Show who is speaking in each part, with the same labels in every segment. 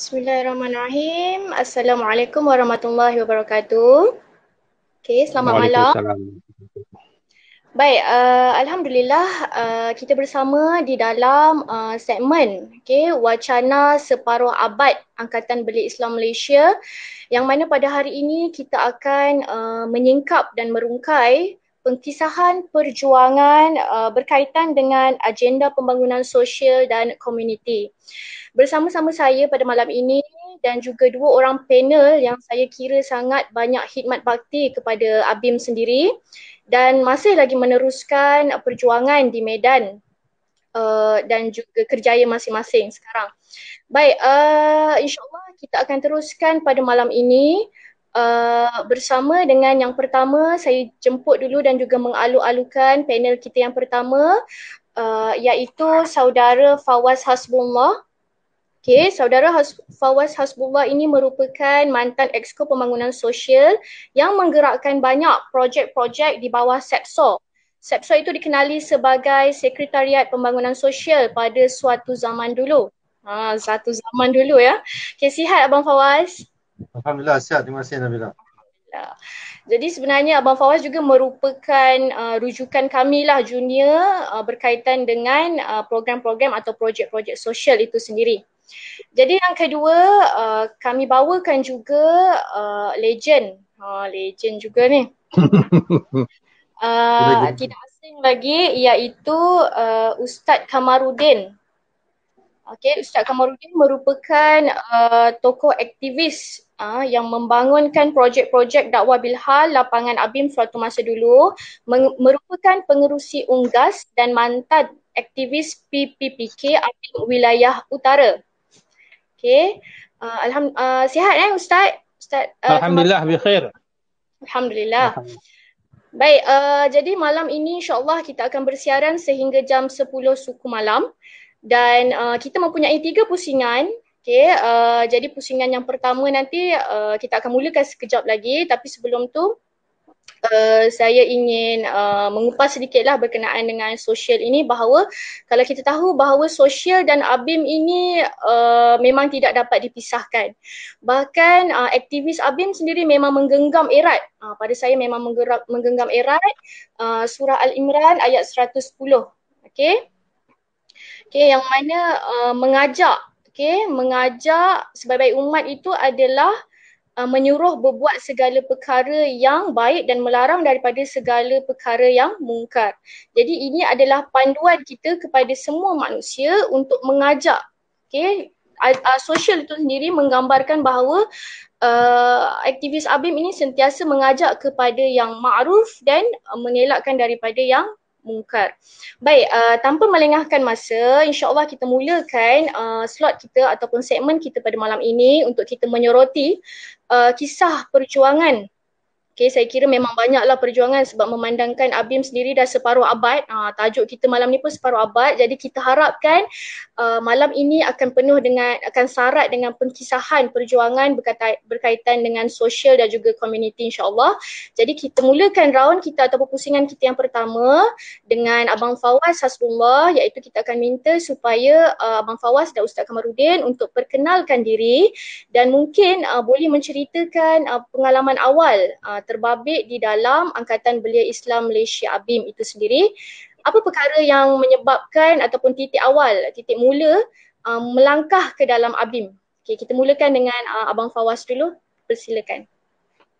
Speaker 1: Bismillahirrahmanirrahim. Assalamualaikum warahmatullahi wabarakatuh. Okay, selamat malam.
Speaker 2: Waalaikumsalam.
Speaker 1: Baik, Alhamdulillah kita bersama di dalam segmen wacana separuh abad Angkatan Belia Islam Malaysia, yang mana pada hari ini kita akan menyingkap dan merungkai pengkisahan perjuangan berkaitan dengan agenda pembangunan sosial dan komuniti. Bersama-sama saya pada malam ini dan juga dua orang panel yang saya kira sangat banyak khidmat bakti kepada ABIM sendiri dan masih lagi meneruskan perjuangan di medan dan juga kerjaya masing-masing sekarang. Baik, insyaAllah kita akan teruskan pada malam ini bersama dengan yang pertama. Saya jemput dulu dan juga mengalu-alukan panel kita yang pertama, iaitu saudara Fawaz Hasbullah. Okay, saudara Fawaz Hasbullah ini merupakan mantan Exco Pembangunan Sosial yang menggerakkan banyak projek-projek di bawah SEPSO. SEPSO itu dikenali sebagai Sekretariat Pembangunan Sosial pada suatu zaman dulu. Satu zaman dulu ya. Okay, sihat Abang Fawaz?
Speaker 2: Alhamdulillah, sihat. Terima kasih, Nabila.
Speaker 1: Jadi sebenarnya Abang Fawaz juga merupakan rujukan kami lah junior berkaitan dengan program-program atau projek-projek sosial itu sendiri. Jadi yang kedua, kami bawakan juga legend. Legend juga ni. Tidak asing lagi, iaitu Ustaz Kamarudin. Okay, Ustaz Kamarudin merupakan tokoh aktivis yang membangunkan projek-projek dakwah bilhal lapangan ABIM suatu masa dulu, merupakan pengerusi UNGAS dan mantan aktivis PPPK ABIM Wilayah Utara. Okay, sihat Ustaz? Ustaz
Speaker 2: Alhamdulillah,
Speaker 1: Kamarudin?
Speaker 2: bikhair.
Speaker 1: Alhamdulillah.
Speaker 2: Alhamdulillah.
Speaker 1: Baik, jadi malam ini insyaAllah kita akan bersiaran sehingga jam 10 suku malam. Dan kita mempunyai 3 pusingan. Okay, jadi pusingan yang pertama nanti kita akan mulakan sekejap lagi. Tapi sebelum tu saya ingin mengupas sedikitlah berkenaan dengan sosial ini, bahawa kalau kita tahu bahawa sosial dan ABIM ini memang tidak dapat dipisahkan. Bahkan aktivis ABIM sendiri memang menggenggam erat. Pada saya memang menggenggam erat surah Al-Imran ayat 110. Okay. Okay, yang mana mengajak sebaik-baik umat itu adalah menyuruh berbuat segala perkara yang baik dan melarang daripada segala perkara yang mungkar. Jadi ini adalah panduan kita kepada semua manusia untuk mengajak. Okay, sosial itu sendiri menggambarkan bahawa aktivis ABIM ini sentiasa mengajak kepada yang ma'ruf dan mengelakkan daripada yang mungkar. Baik, tanpa melengahkan masa, insyaAllah kita mulakan slot kita ataupun segmen kita pada malam ini untuk kita menyoroti kisah perjuangan. Okay, saya kira memang banyaklah perjuangan sebab memandangkan ABIM sendiri dah separuh abad. Tajuk kita malam ni pun separuh abad. Jadi kita harapkan malam ini akan penuh dengan, akan syarat dengan pengkisahan perjuangan berkaitan dengan sosial dan juga komuniti insyaAllah. Jadi kita mulakan round kita ataupun pusingan kita yang pertama dengan Abang Fawaz Hasbullah, iaitu kita akan minta supaya Abang Fawaz dan Ustaz Kamarudin untuk perkenalkan diri dan mungkin boleh menceritakan pengalaman awal terbabit di dalam Angkatan Belia Islam Malaysia ABIM itu sendiri. Apa perkara yang menyebabkan ataupun titik awal, titik mula melangkah ke dalam ABIM? Okay, kita mulakan dengan Abang Fawaz dulu. Persilakan.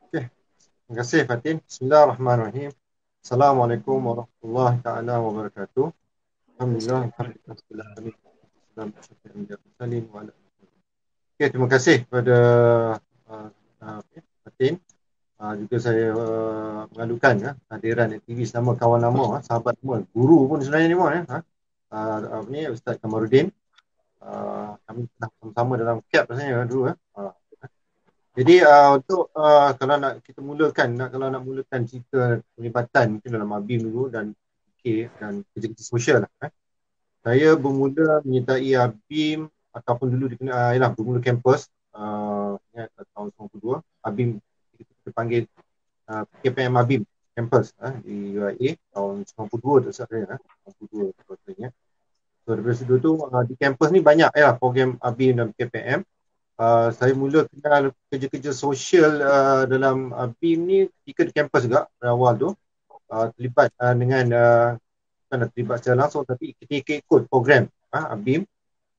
Speaker 2: Okay. Terima kasih Fatin. Bismillahirrahmanirrahim. Assalamualaikum warahmatullahi taala wabarakatuh. Alhamdulillah. Okay, terima kasih kepada Fatin. Juga saya mengadukan hadiran aktivis nama kawan lama, sahabat semua, guru pun sebenarnya ni semua Ustaz Kamarudin. Kami pernah sama-sama dalam CAP rasanya dulu. Jadi untuk kalau nak kita mulakan, kalau nak mulakan cerita penglibatan mungkin dalam ABIM dulu dan dan kerja-kerja sosial lah. Saya bermula menyertai ABIM ataupun dulu dikenal bermula kampus tahun 92. ABIM kita panggil KPM ABIM campus di UIA tahun 92 tu saya 92 katanya. So daripada situ tu di kampus ni banyak program ABIM dan KPM. Saya mula kenal kerja-kerja sosial dalam BIM ni ketika di kampus juga pada awal tu. Terlibat dengan bukan terlibat secara langsung tapi ketika ikut program BIM,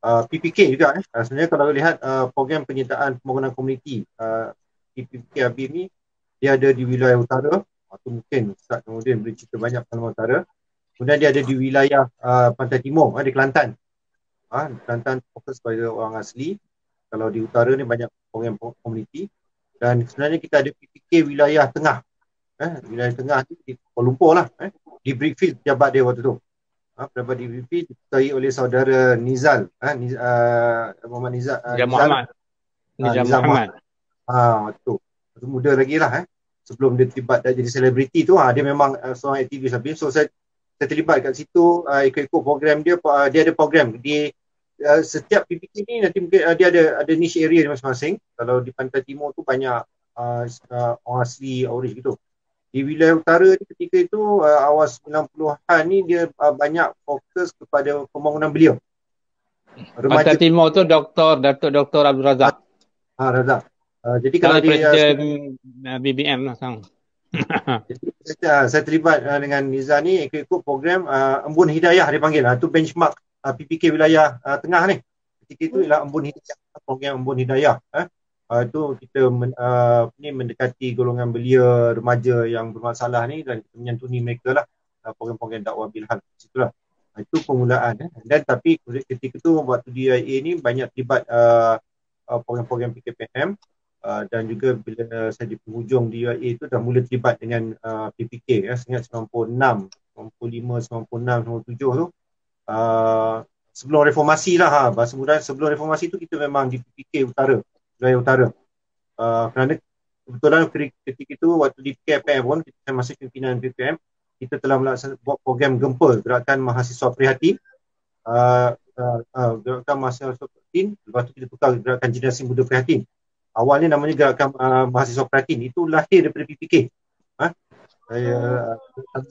Speaker 2: PPK juga. Sebenarnya kalau lihat program penyertaan pembangunan komuniti PPK BIM ni, dia ada di wilayah utara. Itu mungkin Ustaz kemudian boleh cerita banyak pengalaman utara. Kemudian dia ada di wilayah pantai timur di Kelantan. Kelantan fokus pada orang asli. Kalau di utara ni banyak program komuniti. Dan sebenarnya kita ada PPK wilayah tengah. Wilayah tengah ni di Kuala Lumpur lah. Di Brickfield pejabat dia waktu tu. Pejabat di Brickfield dikutai oleh saudara Nizal. Muhammad Nizal.
Speaker 3: Nizam Muhammad.
Speaker 2: Nizam Muhammad. Waktu tu. Waktu muda lagi lah. Sebelum dia terlibat jadi selebriti tu, dia memang seorang aktivis habis. So saya terlibat kat situ, ikut-ikut program dia. Dia ada program di setiap PPK ni nanti mungkin dia ada niche area masing-masing. Kalau di pantai timur tu banyak orang asli, Aurich gitu. Di wilayah utara ni ketika itu awal 90-an ni dia banyak fokus kepada pembangunan belia.
Speaker 3: Pantai timur tu Datuk Dr. Abdul Razak.
Speaker 2: Razak. Jadi kalau
Speaker 3: dia BBM lah sekarang.
Speaker 2: Jadi saya terlibat dengan Niza ni ikut program Embun Hidayah dia panggil. Itu benchmark PPK wilayah tengah ni. Ketika itu ialah Embun Hidayah, program Embun Hidayah. Itu kita mendekati golongan belia remaja yang bermasalah ni dan kita menyantuni mereka lah, program-program dakwah bilhal. Situlah. Itu permulaan. Dan tapi ketika itu waktu DIA ni banyak terlibat program-program PKPM. Dan juga bila saya di penghujung DIA itu dah mula terlibat dengan PPK seingat 96, 95, 96, 97 tu. Sebelum reformasi lah bahasa mudah, sebelum reformasi tu kita memang di PPK utara, wilayah utara. Kerana kebetulan ketika itu waktu di PKPM pun saya masih pimpinan PKPM, kita telah melaksanakan buat program gempa gerakan mahasiswa prihatin. Gerakan mahasiswa prihatin, lepas tu kita tukar gerakan generasi muda prihatin. Awalnya namanya gerakan mahasiswa prihatin, itu lahir daripada PPK. Saya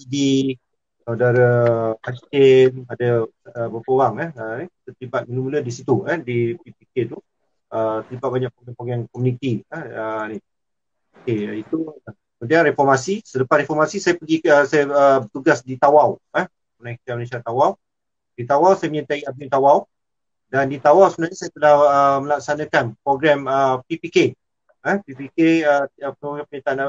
Speaker 2: di saudara Hashim, ada beberapa orang terlibat mula-mula di situ di PPK tu. Terlibat banyak program-program komuniti ni. Okey, itu kemudian reformasi. Selepas reformasi saya pergi saya bertugas di Tawau, Malaysia Tawau. Di Tawau saya menyertai Abim Tawau. Dan di Tawau sebenarnya saya telah melaksanakan program PPK. PPK program penyertaan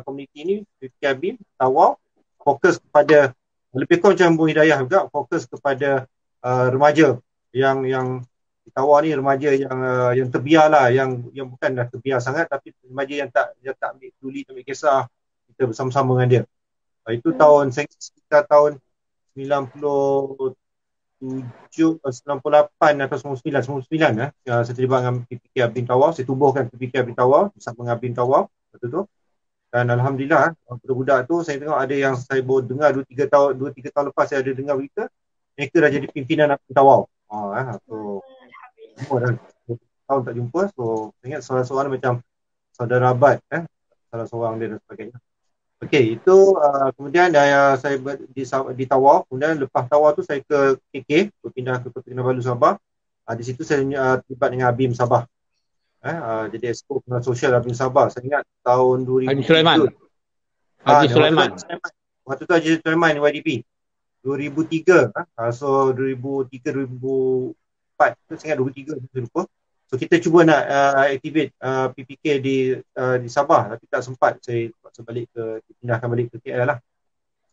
Speaker 2: komuniti ini, PPK Abim Tawau, fokus kepada lebih kurang macam Embun Hidayah juga, fokus kepada remaja yang di Tawau ni, remaja yang terbiar lah, yang bukan dah terbiar sangat tapi remaja yang tak ambil peduli, tak ambil kisah. Kita bersama-sama dengan dia. Itu tahun sekitar tahun 97, 98 atau 99 saya terlibat dengan PPK Abim Tawau. Saya tubuhkan PPK Abim Tawau bersama dengan Abim Tawau waktu tu. Dan Alhamdulillah budak-budak tu saya tengok ada yang saya baru dengar 2-3 tahun lepas saya ada dengar berita mereka dah jadi pimpinan Abim Tawau. So semua dah tahun tak jumpa. So saya ingat seorang-seorang macam saudara Abad, salah seorang dia dan sebagainya. Okey, itu kemudian saya di Tawau. Kemudian lepas Tawau tu saya ke KK, berpindah ke Kota Kinabalu Sabah. Di situ saya terlibat dengan Abim Sabah. Jadi Exco Pengenalan Sosial Abim Sabah. Saya ingat tahun 2003.
Speaker 3: Haji Sulaiman. Haji Sulaiman.
Speaker 2: Waktu tu Haji Sulaiman YDP. 2003. So 2003-2004. Saya ingat 2003 saya lupa. So kita cuba nak activate PPK di Sabah tapi tak sempat. Saya pindahkan balik ke KL lah.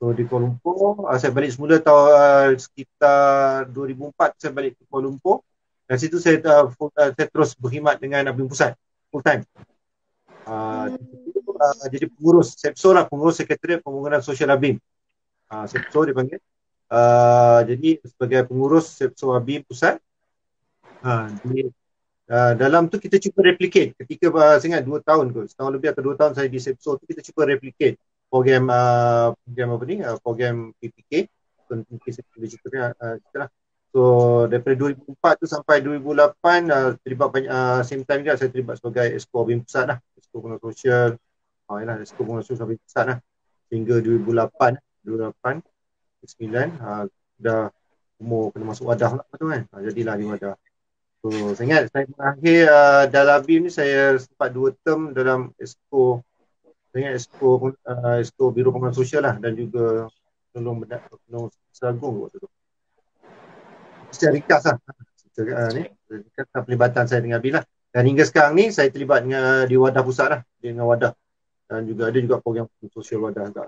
Speaker 2: So di Kuala Lumpur, saya balik semula tahun sekitar 2004 saya balik ke Kuala Lumpur. Dan situ saya terus berkhidmat dengan Abim Pusat full time. Jadi pengurus SEPSO lah, pengurus Sekretariat Pembangunan Sosial Abim. SEPSO dia panggil. Jadi sebagai pengurus SEPSO Abim Pusat. Dalam tu kita cuba replicate ketika saya ingat 2 tahun kot, setahun lebih atau 2 tahun saya di SEPSO tu kita cuba replicate program program PPK. Mungkin saya boleh cerita lah. So daripada 2004 tu sampai 2008 terlibat banyak, same time juga saya terlibat sebagai Exco Abim Pusat lah, Exco Pengenalan Sosial. Exco Pengenalan Sosial Abim Pusat lah sehingga 2008 2009 dah umur kena masuk wadah lah tu kan. Jadilah di wadah. So, saya ingat saya mengakhir dalam BIM ni saya sempat 2 term dalam Exco. Saya ingat Exco Biro Pembangunan Sosial lah, dan juga penolong Seragung waktu tu. Secara ringkas lah. Ringkas pelibatan saya dengan BIM lah. Dan hingga sekarang ni saya terlibat dengan di Wadah Pusat lah, dengan Wadah. Dan juga ada juga program sosial Wadah juga.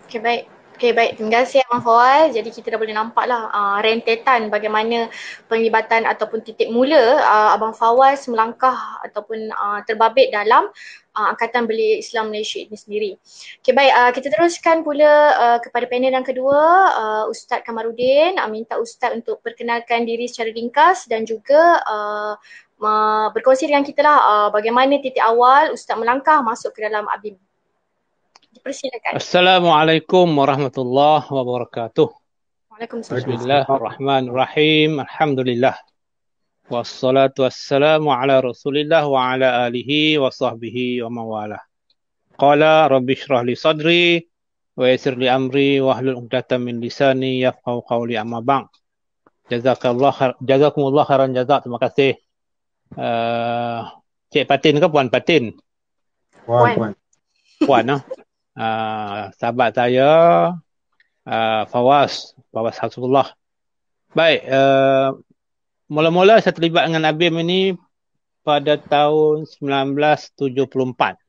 Speaker 1: Okay, baik. Okay, baik. Terima kasih Abang Fawaz. Jadi kita dah boleh nampak lah rentetan bagaimana penglibatan ataupun titik mula Abang Fawaz melangkah ataupun terbabit dalam Angkatan Belia Islam Malaysia ini sendiri. Okay, baik. Kita teruskan pula kepada panel yang kedua, Ustaz Kamarudin. Minta Ustaz untuk perkenalkan diri secara ringkas dan juga berkongsi dengan kita lah bagaimana titik awal Ustaz melangkah masuk ke dalam ABIM. Persilakan.
Speaker 3: Assalamualaikum warahmatullahi wabarakatuh.
Speaker 1: Waalaikumsalam.
Speaker 3: Bismillahirrahmanirrahim. Alhamdulillah. Wassalatu wassalamu ala Rasulillah wa ala alihi wa sahbihi wa mawalah. Qala rabbi shrah li sadri wa yassir li amri wa hlul 'uqdatam min lisani yafqahu qawli, amma ba'd. Jazakumullah khairan jazak. Terima kasih. Cik Patin ke Puan Patin?
Speaker 2: Puan.
Speaker 3: Puan sahabat saya Fawaz Hasbullah. Baik, mula-mula saya terlibat dengan ABIM ini pada tahun 1974.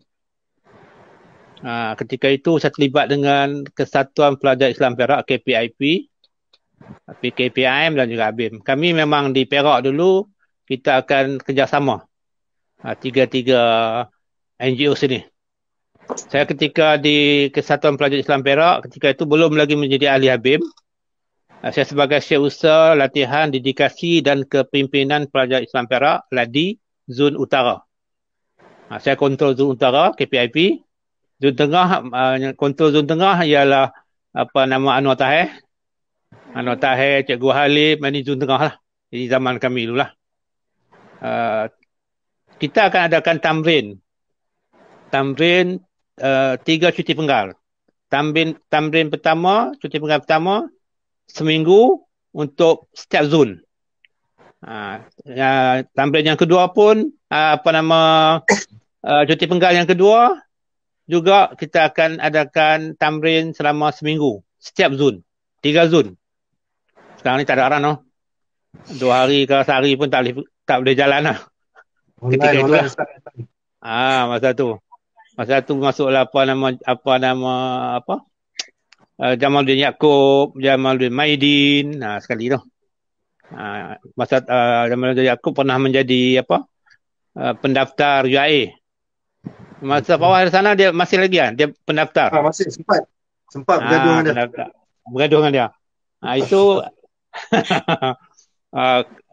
Speaker 3: Ketika itu saya terlibat dengan Kesatuan Pelajar Islam Perak, KPIP, PKPIM dan juga ABIM. Kami memang di Perak dulu kita akan kerjasama tiga-tiga NGO sini. Saya ketika di Kesatuan Pelajar Islam Perak, ketika itu belum lagi menjadi ahli ABIM. Saya sebagai Syekh Usaha Latihan Dedikasi dan Kepimpinan Pelajar Islam Perak, LADI, Zon Utara. Saya kontrol Zon Utara, KPIP. Zon Tengah, kontrol Zon Tengah ialah Anwar Tahir. Anwar Tahir, Cikgu Halim, ini Zon Tengah lah. Jadi zaman kami dulu lah. Kita akan adakan tamrin 3 cuti penggal. Tamrin pertama, cuti penggal pertama, seminggu untuk setiap zon. Tamrin yang kedua pun, cuti penggal yang kedua, juga kita akan adakan tamrin selama seminggu. Setiap zon. 3 zon. Sekarang ni tak ada arahan. 2 hari ke sehari pun tak boleh jalan lah. Ketika itu lah. Masa tu masuklah Jamaluddin Yaakob, Jamaluddin Maidin, sekali tu. Masa Jamaluddin Yaakob pernah menjadi pendaftar UIA. Masa Fawaz di sana dia masih lagi dia pendaftar.
Speaker 2: Masih sempat bergaduh dengan dia.
Speaker 3: Bergaduh dengan dia. Itu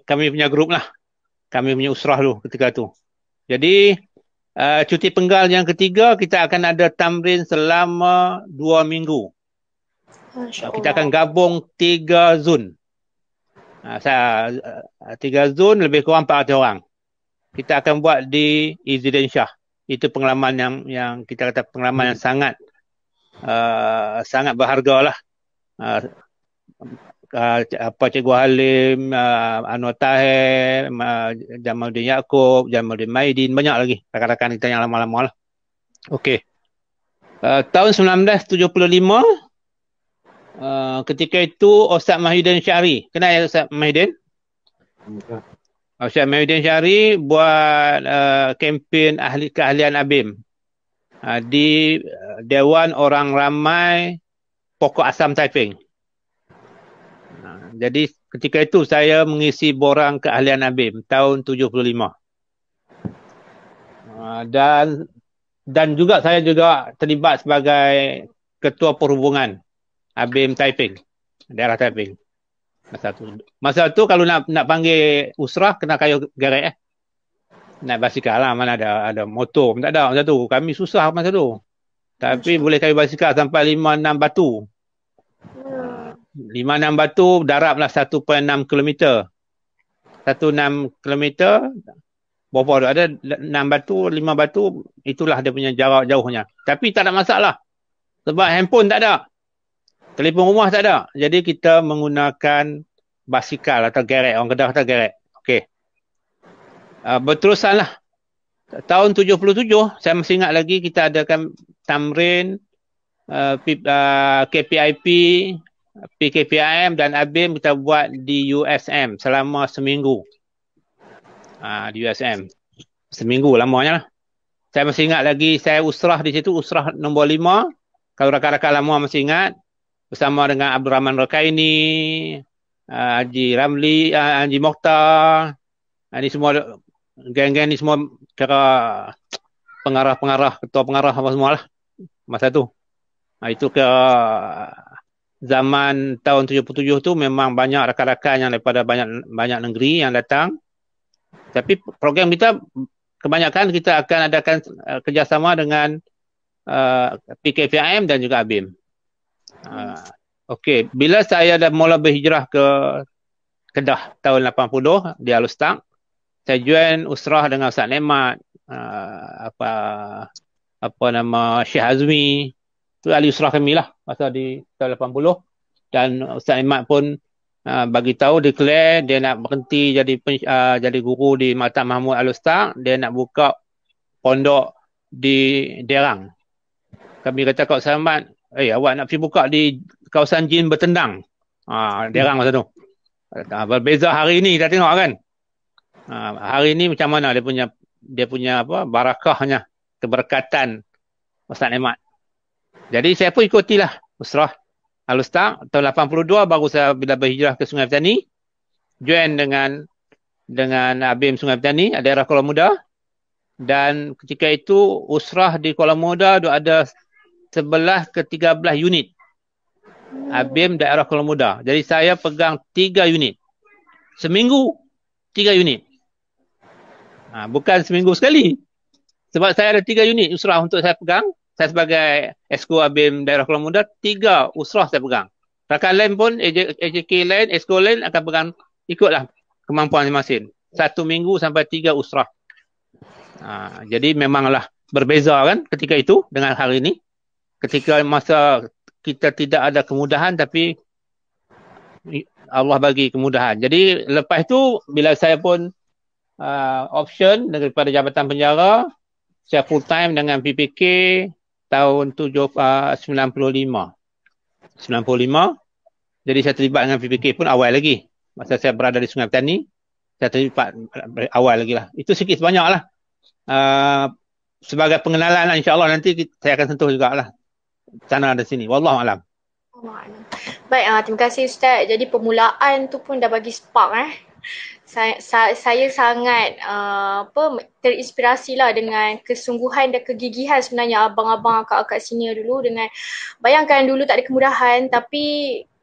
Speaker 3: kami punya grup lah. Kami punya usrah tu ketika tu. Jadi cuti penggal yang ketiga, kita akan ada tamrin selama 2 minggu. Kita akan gabung 3 zon. 3 zon lebih kurang 400 orang. Kita akan buat di Izzudin Shah. Itu pengalaman yang kita kata pengalaman yang sangat berharga lah. Cikgu Halim, Anwar Tahir, Jamaluddin Yaakob, Jamaluddin Maidin, banyak lagi rakan-rakan kita yang lama-lama lah. Okey. Tahun 1975, ketika itu Ustaz Mahyudin Syari. Kenal ya Ustaz Mahyudin? Ustaz Mahyudin Syari buat kempen keahlian ABIM di Dewan Orang Ramai Pokok Asam Taiping. Jadi ketika itu saya mengisi borang keahlian ABIM tahun 75. Dan juga saya juga terlibat sebagai ketua perhubungan ABIM Taiping, daerah Taiping. Masa tu kalau nak panggil usrah kena kayu garek Naik basikal lah, mana ada motor pun tak ada masa tu. Kami susah masa tu. Tapi boleh kayu basikal sampai 5-6 batu. 5-6 batu darablah 1.6 km. 1.6 km berapa ada 6 batu, 5 batu, itulah dia punya jarak jauhnya. Tapi tak ada masalah. Sebab handphone tak ada. Telefon rumah tak ada. Jadi kita menggunakan basikal atau gerek. Orang Kedah kata gerek. Okey. Berterusanlah. Tahun 77, saya masih ingat lagi kita adakan tamrin, KPIP, PKPIM dan ABIM kita buat di USM selama seminggu. Di USM. Seminggu lamanya lah. Saya masih ingat lagi, saya usrah di situ, usrah nombor 5. Kalau rakan-rakan lama masih ingat, bersama dengan Abdul Rahman Rakaini, Haji Ramli, Haji Mokhtar, ini semua, geng-geng ni semua kira pengarah-pengarah, ketua pengarah apa semua lah masa tu. Itu ke zaman tahun 77 tu memang banyak rakan-rakan yang daripada banyak negeri yang datang. Tapi program kita kebanyakan kita akan adakan kerjasama dengan PKPIM dan juga ABIM. Okey, bila saya dah mula berhijrah ke Kedah tahun 80 di Alustaq, saya join usrah dengan Ustaz Nemat, apa nama Syekh Azmi. Tu ahli usrah kami lah masa di tahun 80. Dan Ustaz Nemat pun bagi tahu declare dia nak berhenti jadi guru di Maktab Mahmud Alustaq, dia nak buka pondok di Derang. Kami kata kat Ustaz Nemat, awak nak pergi buka di kawasan jin bertendang. Derang masa tu. Berbeza hari ni, dah tengok kan. Hari ni macam mana dia punya apa barakahnya, keberkatan Ustaz Nemat. Jadi saya pun ikutilah usrah Alustaq tahun 82, baru saya bila berhijrah ke Sungai Petani, join dengan ABIM Sungai Petani, daerah Kuala Muda. Dan ketika itu usrah di Kuala Muda ada 11 ke 13 unit. ABIM daerah Kuala Muda. Jadi saya pegang 3 unit. Seminggu 3 unit. Bukan seminggu sekali. Sebab saya ada 3 unit usrah untuk saya pegang. Saya sebagai Esko ABIM daerah Kuala Muda, 3 usrah saya pegang. Rakan lain pun, AJK lain, Esko lain akan pegang, ikutlah kemampuan masing-masing. 1 minggu sampai 3 usrah. Jadi memanglah berbeza kan ketika itu dengan hari ini. Ketika masa kita tidak ada kemudahan, tapi Allah bagi kemudahan. Jadi lepas itu, bila saya pun option daripada Jabatan Penjara, saya full time dengan PPK tahun 95. Jadi saya terlibat dengan PPK pun awal lagi. Masa saya berada di Sungai Petani, saya terlibat awal lagi lah. Itu sikit sebanyak lah. Sebagai pengenalan lah, insyaAllah nanti saya akan sentuh jugalah sana dan sini. Wallahualam.
Speaker 1: Baik, terima kasih Ustaz. Jadi permulaan tu pun dah bagi spark Saya sangat terinspirasi lah dengan kesungguhan dan kegigihan sebenarnya abang-abang akak-akak senior dulu. Dengan bayangkan dulu tak ada kemudahan, tapi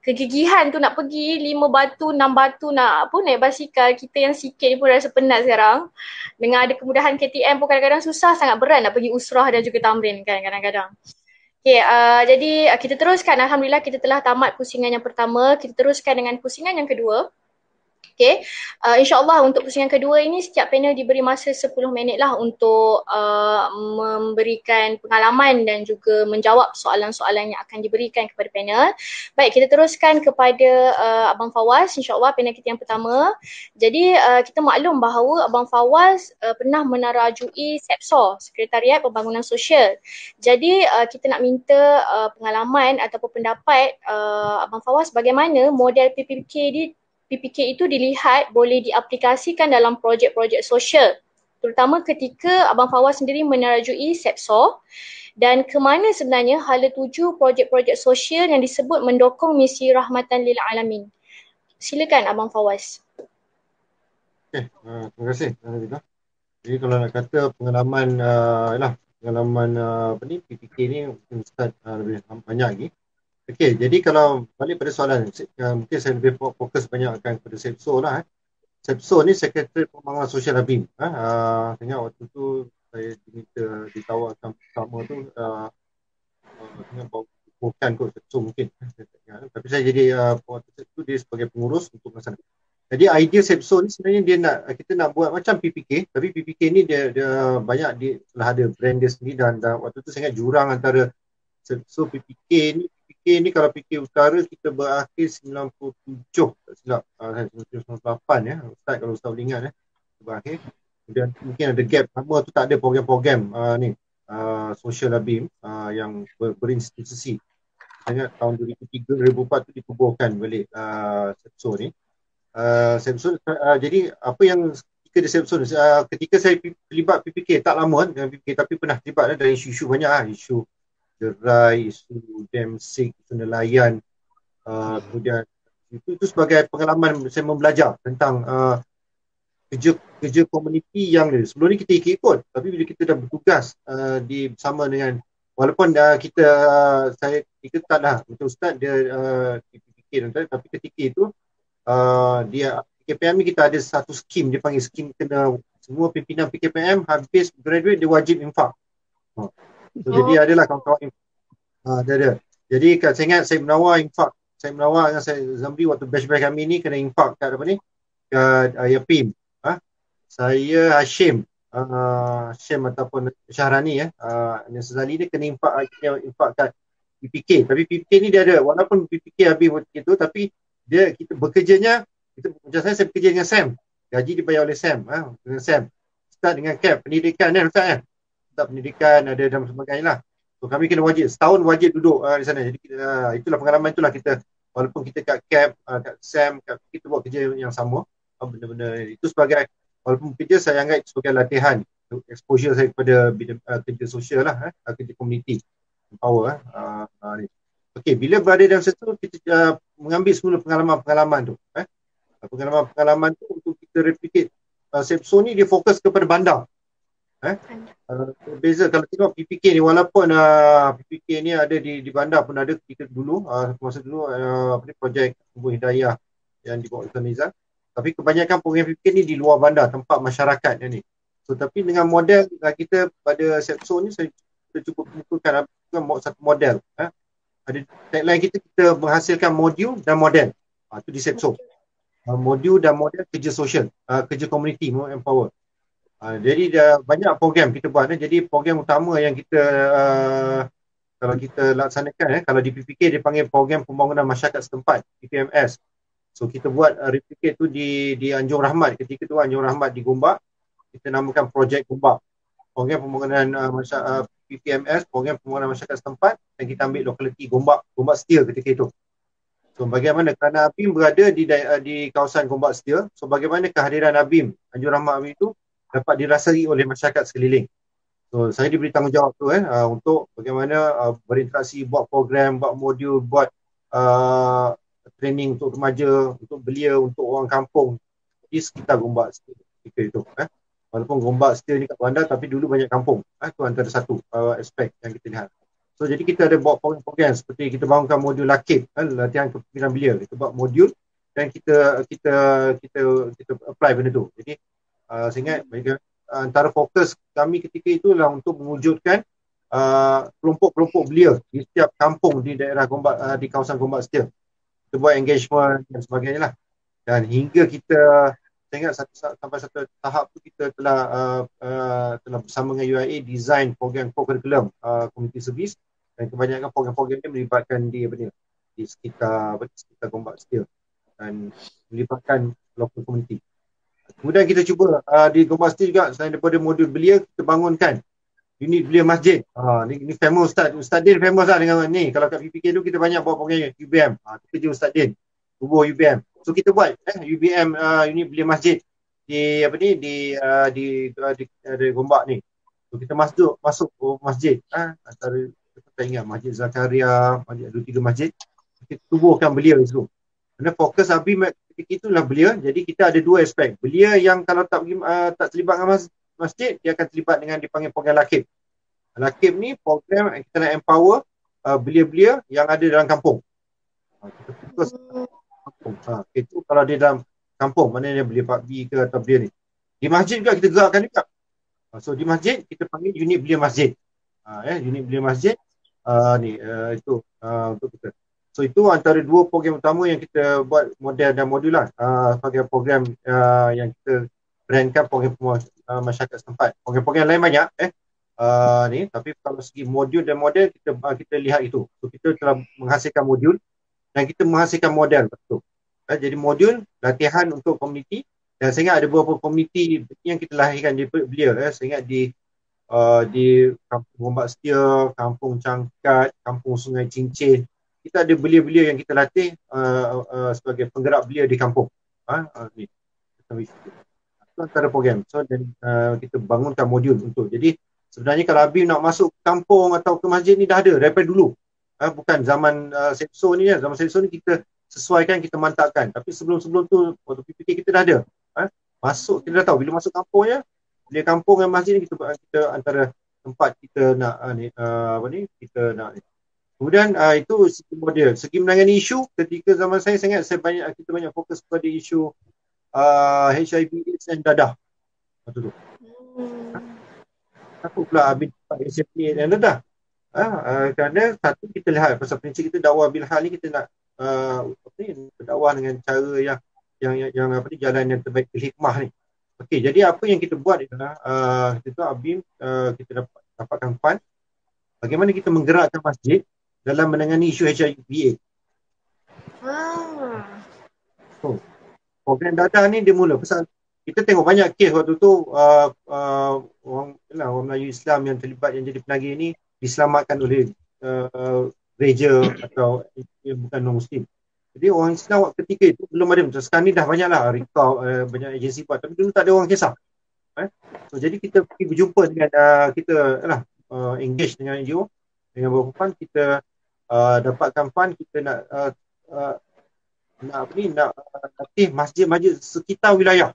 Speaker 1: kegigihan tu nak pergi 5 batu, 6 batu nak naik basikal. Kita yang sikit ni pun rasa penat sekarang. Dengan ada kemudahan KTM pun kadang-kadang susah, sangat berat nak pergi usrah dan juga tamrin kan kadang-kadang. Okay, jadi kita teruskan. Alhamdulillah kita telah tamat pusingan yang pertama. Kita teruskan dengan pusingan yang kedua. Okay, insyaAllah untuk pusingan kedua ini setiap panel diberi masa 10 minit lah untuk memberikan pengalaman dan juga menjawab soalan-soalan yang akan diberikan kepada panel. Baik, kita teruskan kepada Abang Fawaz, insyaAllah panel kita yang pertama. Jadi kita maklum bahawa Abang Fawaz pernah menarajui SEPSO, Sekretariat Pembangunan Sosial. Jadi kita nak minta pengalaman ataupun pendapat Abang Fawaz bagaimana model PPK itu dilihat boleh diaplikasikan dalam projek-projek sosial, terutama ketika Abang Fawaz sendiri menerajui SEPSO, dan ke mana sebenarnya hala tuju projek-projek sosial yang disebut mendukung misi rahmatan lil alamin. Silakan Abang Fawaz.
Speaker 2: Okey, terima kasih. Jadi kalau nak kata pengalaman PPK ni mungkin Ustaz lebih banyak lagi. Okey, jadi kalau balik pada soalan, mungkin saya lebih fokus banyak akan pada SEPSO lah. SEPSO ni Sekretariat Pembangunan Sosial ABIM. Saya ingat waktu tu saya diminta ditawarkan pertama tu bukan kot SEPSO mungkin. Tapi saya jadi waktu tu dia sebagai pengurus untuk melaksanakan. Jadi idea SEPSO ni sebenarnya kita nak buat macam PPK, tapi PPK ni dia banyak telah ada brand dia sendiri dan waktu tu saya ingat jurang antara SEPSO PPK ni PPK ni, kalau PPK Utara kita berakhir 97 tak silap, 98 ya Ustaz, kalau Ustaz boleh ingat berakhir. Kemudian mungkin ada gap lama tu tak ada program-program social ABIM yang berinstitusi. Saya ingat tahun 2003 2004 tu dikuburkan balik SEPSO ni. SEPSO, jadi apa yang ketika di SEPSO ketika saya terlibat PPK tak lama dengan PPK, tapi pernah terlibat dari isu-isu banyak isu gerai, isu DEMSIK, isu nelayan, kemudian itu sebagai pengalaman saya membelajar tentang kerja komuniti yang sebelum ni kita ikut, tapi bila kita dah bertugas bersama dengan, walaupun kita tak dah betul Ustaz dia di PPK tapi ketika itu dia PKPM ni kita ada satu skim, dia panggil skim kena semua pimpinan PKPM habis graduate dia wajib infak. Jadi adalah kawan-kawan ada. Jadi saya ingat saya menawar dengan saya Zamri waktu batch-batch kami ni kena infak kat apa ni, kat Yapim. Saya Hashim ataupun Syahrani yang Sezali dia kena infak kat PPK. Tapi PPK ni dia ada, walaupun PPK habis begitu, tapi kita bekerjanya, macam saya bekerja dengan SAM, gaji dibayar oleh SAM, dengan SAM, start dengan CAP pendidikan Ustaz start pendidikan ada dan sebagainya lah. So kami kena wajib setahun wajib duduk di sana. Jadi itulah pengalaman, itulah kita, walaupun kita kat CAP, kat SAM, kita buat kerja yang sama, benda-benda itu sebagai, walaupun kerja saya anggap sebagai latihan exposure saya kepada kerja sosial lah, kerja komuniti power ni. Okey, bila berada dalam situ kita mengambil semula pengalaman-pengalaman tu. Pengalaman-pengalaman tu untuk kita replicate. SEPSO ni dia fokus kepada bandar. Beza kalau tengok PPK ni, walaupun PPK ni ada di bandar pun ada ketika dulu, masa dulu projek Tumbuh Hidayah yang dibawa Ustaz Nizam, tapi kebanyakan program PPK ni di luar bandar, tempat masyarakat ni. So tapi dengan model kita pada SEPSO ni saya cuba kumpulkan satu model. Ada tagline kita menghasilkan modul dan model. Itu di SEPSO. Modul dan model kerja sosial, kerja komuniti, empower. Jadi banyak program kita buat. Jadi program utama yang kita kalau kita laksanakan, kalau di PPK dia panggil program pembangunan masyarakat setempat, PPMS. So kita buat replicate tu di Anjung Rahmat. Ketika tu Anjung Rahmat di Gombak, kita namakan projek Gombak. Program pembangunan PPMS, program pembangunan masyarakat setempat, dan kita ambil lokaliti Gombak Setia ketika itu. So bagaimana, kerana ABIM berada di kawasan Gombak Setia, so bagaimana kehadiran ABIM, Anjung Rahmat ABIM itu dapat dirasai oleh masyarakat sekeliling. So saya diberi tanggungjawab tu untuk bagaimana berinteraksi, buat program, buat modul, buat training untuk remaja, untuk belia, untuk orang kampung di sekitar Gombak Setia ketika itu. Walaupun Gombak Setia ni kat bandar, tapi dulu banyak kampung. Itu antara satu aspek yang kita lihat. So jadi kita ada buat program-program seperti kita bangunkan modul LAKIB, latihan kepimpinan belia. Kita buat modul dan kita apply benda tu. Jadi saya ingat antara fokus kami ketika itulah untuk mewujudkan kelompok-kelompok belia di setiap kampung di daerah Gombak, di kawasan Gombak Setia. Kita buat engagement dan sebagainya lah. Dan hingga kita, saya ingat sampai satu tahap tu kita telah bersama dengan UIA design program curriculum community service, dan kebanyakan program-program ini melibatkan di sekitar Gombak Setia dan melibatkan local community. Kemudian kita cuba di Gombak Setia juga, selain daripada modul belia, kita bangunkan unit belia masjid. Ni famous Ustaz Din famous lah dengan ni. Kalau kat PPK tu kita banyak buat program UBM. Itu kerja Ustaz Din, tubuh UBM. So kita buat UBM unit belia masjid di Gombak ni. So kita masuk masjid, antara kita ingat Masjid Zakaria, Masjid ada 3 masjid. Kita tubuhkan belia itu. Kerana fokus ABIM ketika itulah belia. Jadi kita ada 2 aspek. Belia yang kalau tak terlibat dengan masjid, dia akan terlibat dengan dipanggil program LAKIB. LAKIB ni program kita nak empower belia-belia yang ada dalam kampung. Kita fokus kampung. Itu kalau dia dalam kampung, mana dia belia PUBG ke atau belia ni. Di masjid juga kita gerakkan juga. So di masjid kita panggil unit belia masjid. Unit belia masjid itu untuk kita. So itu antara 2 program utama yang kita buat model dan modul lah sebagai program yang kita brandkan program masyarakat setempat. Program-program lain banyak ni, tapi kalau segi modul dan model kita lihat itu. So, kita telah menghasilkan modul dan kita menghasilkan model betul. Jadi modul latihan untuk komuniti, dan saya ingat ada beberapa komuniti yang kita lahirkan di belia. Saya ingat di Kampung Gombak Setia, Kampung Cangkat, Kampung Sungai Cincin, kita ada belia-belia yang kita latih sebagai penggerak belia di kampung. Ni. Itu antara program. So, dan kita bangunkan modul untuk. Jadi sebenarnya kalau Habib nak masuk kampung atau ke masjid ni dah ada daripada dulu. Bukan zaman Sepso ni, zaman Sepso ni kita sesuaikan, kita mantapkan. Tapi sebelum-sebelum tu, waktu PPK kita dah ada. Masuk, kita dah tahu bila masuk kampung ya, bila kampung dan masjid ni kita antara tempat kita nak kita nak ni. Kemudian itu segi model. Segi menangani isu, ketika zaman saya ingat kita banyak fokus pada isu HIV AIDS dan dadah. Waktu tu. Aku pula habis HIV AIDS dan dadah. Kerana satu kita lihat pasal prinsip kita dakwah bil hal ni, kita nak berdakwah dengan cara yang jalan yang terbaik, hikmah ni. Okey, jadi apa yang kita buat adalah kita Abim kita dapatkan fund bagaimana kita menggerakkan masjid dalam menangani isu HIV/AIDS. So, program dadah ni dia mula pasal kita tengok banyak kes waktu tu orang Melayu Islam yang terlibat, yang jadi penagih ni diselamatkan oleh gereja atau yang bukan non-Muslim. Jadi orang Islam waktu ketika itu belum ada macam sekarang ni, dah banyaklah banyak agensi buat, tapi dulu tak ada orang kisah. So, jadi kita pergi berjumpa dengan kita engage dengan NGO, dengan beberapa fund, kita dapatkan fund, kita nak latih masjid-masjid sekitar wilayah.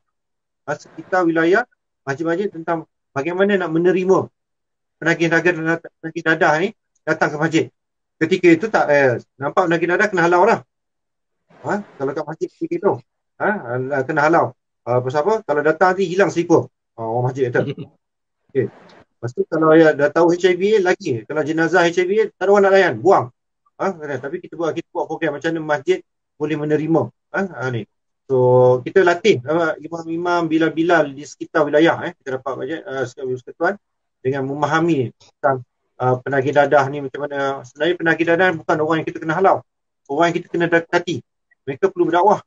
Speaker 2: Sekitar wilayah, masjid-masjid tentang bagaimana nak menerima penagih dadah ni datang ke masjid. Ketika itu tak nampak penagih dadah kena halau lah. Kalau kat masjid ketika itu kena halau. Pasal apa? Kalau datang nanti hilang selipur orang masjid kata. Okay. Lepas tu kalau dah tahu HIV lagi, kalau jenazah HIV tak ada orang nak layan, buang. Tapi kita buat program macam mana masjid boleh menerima ni. So kita latih imam-imam, bilal-bilal di sekitar wilayah. Kita dapat bajet persekutuan dengan memahami tentang penagih dadah ni macam mana. Sebenarnya penagih dadah bukan orang yang kita kena halau, orang yang kita kena dekati. Mereka perlu berdakwah.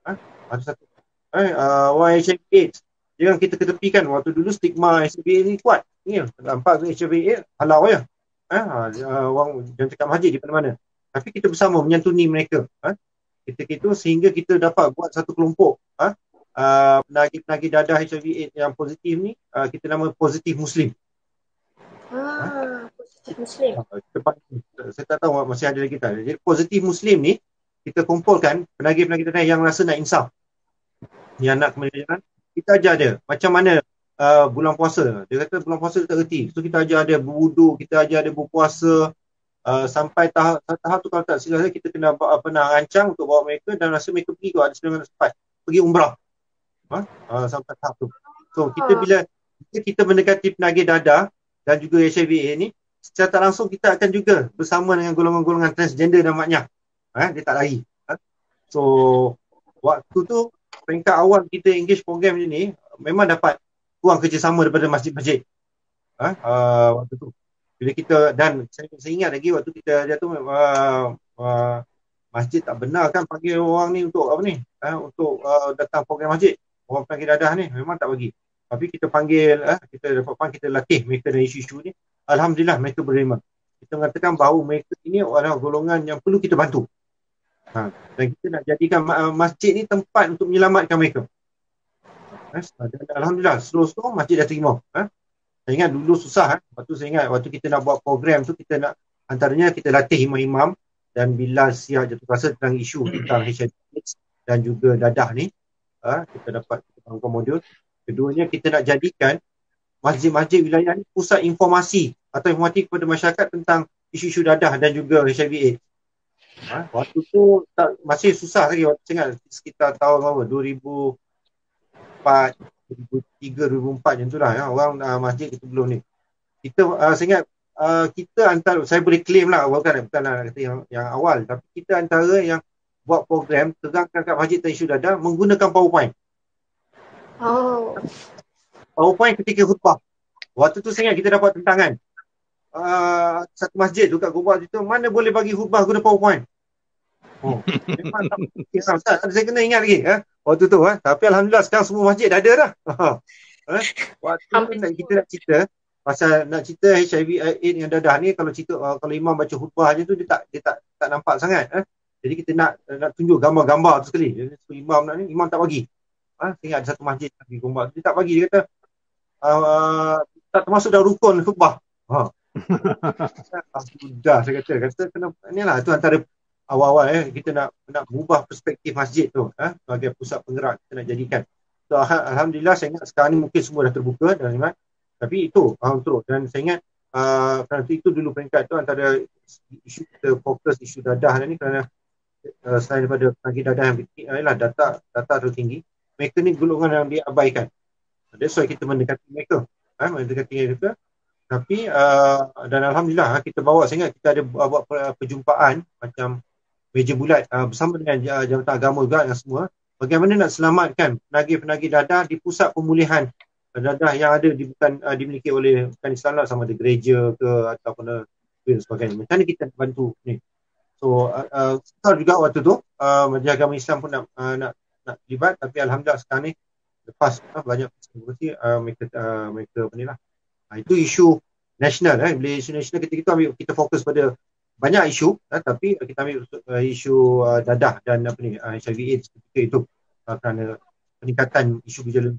Speaker 2: Ada satu orang HIV AIDS, jangan kita ketepikan. Waktu dulu stigma HIV AIDS ni kuat. Ni nampak HIV AIDS halau je. Orang jangan cakap masjid di mana-mana. Tapi kita bersama menyantuni mereka. Ketika itu sehingga kita dapat buat satu kelompok penagih dadah HIV AIDS yang positif ni, kita nama Positif Muslim.
Speaker 1: Positif Muslim.
Speaker 2: Saya tak tahu masih ada lagi tak. Jadi Positif Muslim ni kita kumpulkan penagih-penagih dadah yang rasa nak insaf, yang nak kemenangan. Kita ajar dia macam mana bulan puasa. Dia kata bulan puasa dia tak reti. So kita ajar dia berwuduk, kita ajar dia berpuasa. Sampai tahap tu kalau tak silap kita kena rancang untuk bawa mereka, dan rasa mereka pergi ada sebenarnya sempat pergi umrah sampai tahap tu. So bila kita mendekati penagih dadah dan juga HIV ni, secara tak langsung kita akan juga bersama dengan golongan-golongan transgender dan maknya. Dia tak lari. So waktu tu peringkat awal kita engage program ni memang dapat kurang kerjasama daripada masjid-masjid. Waktu tu bila kita, dan saya ingat lagi waktu kita tu masjid tak benar kan panggil orang ni untuk apa ni, untuk datang program masjid. Orang panggil dadah ni memang tak bagi. Tapi kita panggil, kita dapat kita latih mereka dengan isu-isu ni. Alhamdulillah mereka berima. Kita mengatakan bahawa mereka ini adalah golongan yang perlu kita bantu. Dan kita nak jadikan masjid ni tempat untuk menyelamatkan mereka. Dan alhamdulillah seluruh masjid dah terima. Saya ingat dulu susah. Waktu kita nak buat program tu, kita nak antaranya kita latih imam-imam dan bilal siah jatuh rasa tentang isu tentang HIV dan juga dadah ni. Kita dapat bangun modul. Keduanya kita nak jadikan masjid-masjid wilayah ni pusat informasi atau informatif kepada masyarakat tentang isu-isu dadah dan juga HIV/AIDS. Waktu tu masih susah lagi. Waktu saya ingat sekitar tahun 2004, 2003, 2004 macam tu lah. Orang masjid kita belum ni. Saya ingat kita antara, saya boleh claim lah, bukan lah kata yang awal, tapi kita antara yang buat program terangkan kat masjid tentang isu dadah menggunakan PowerPoint. PowerPoint ketika khutbah. Waktu tu saya ingat kita dapat tentangan. Satu masjid tu kat Gombak tu, mana boleh bagi khutbah guna PowerPoint. Memang tak mungkin lah, Ustaz. Saya kena ingat lagi waktu tu. Tapi Alhamdulillah sekarang semua masjid dah ada dah. Waktu tu kita nak cerita pasal nak cerita HIV AIDS yang dadah ni, kalau cerita kalau imam baca khutbah je tu dia tak nampak sangat. Jadi kita nak tunjuk gambar-gambar tu sekali. Jadi imam nak ni, imam tak bagi. Saya ingat ada satu masjid di Gombak tu, dia tak bagi. Dia kata tak termasuk dalam rukun khutbah. Sudah saya kata kena inilah tu antara awal-awal kita nak mengubah perspektif masjid tu sebagai pusat penggerak kita nak jadikan. So, Alhamdulillah saya ingat sekarang ni mungkin semua dah terbuka dan tapi itu terus, dan saya ingat kerana itu dulu peringkat tu antara isu kita fokus isu dadah ni, kerana selain daripada penyakit dadah yang adalah data tertinggi, mereka ni golongan yang diabaikan. That's why kita mendekati mereka. Tapi dan Alhamdulillah kita bawa, saya ingat kita ada buat perjumpaan macam meja bulat bersama dengan Jabatan Agama juga yang semua, bagaimana nak selamatkan penagih-penagih dadah di pusat pemulihan dadah yang ada dimiliki oleh bukan Islam lah, sama ada gereja ke ataupun dan sebagainya. Macam mana kita nak bantu ni? So susah juga waktu tu Majlis Agama Islam pun nak terlibat, tapi Alhamdulillah sekarang ni lepas banyak mereka apa ni lah. Itu isu nasional. Bila isu nasional kita fokus pada banyak isu, tapi kita ambil isu dadah dan HIV AIDS ketika itu kerana peningkatan isu gejala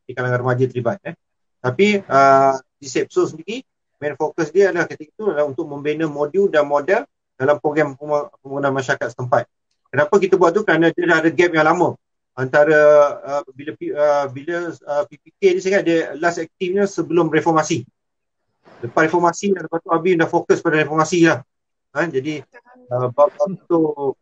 Speaker 2: di kalangan remaja terlibat. Tapi di SEPSO sendiri main fokus dia adalah ketika itu adalah untuk membina modul dan model dalam program pembangunan masyarakat setempat. Kenapa kita buat tu? Kerana dia dah ada gap yang lama antara bila PPK ni, saya ingat dia last aktifnya sebelum reformasi. Lepas reformasi, lepas tu Abi dah fokus pada reformasi lah. Jadi bab tu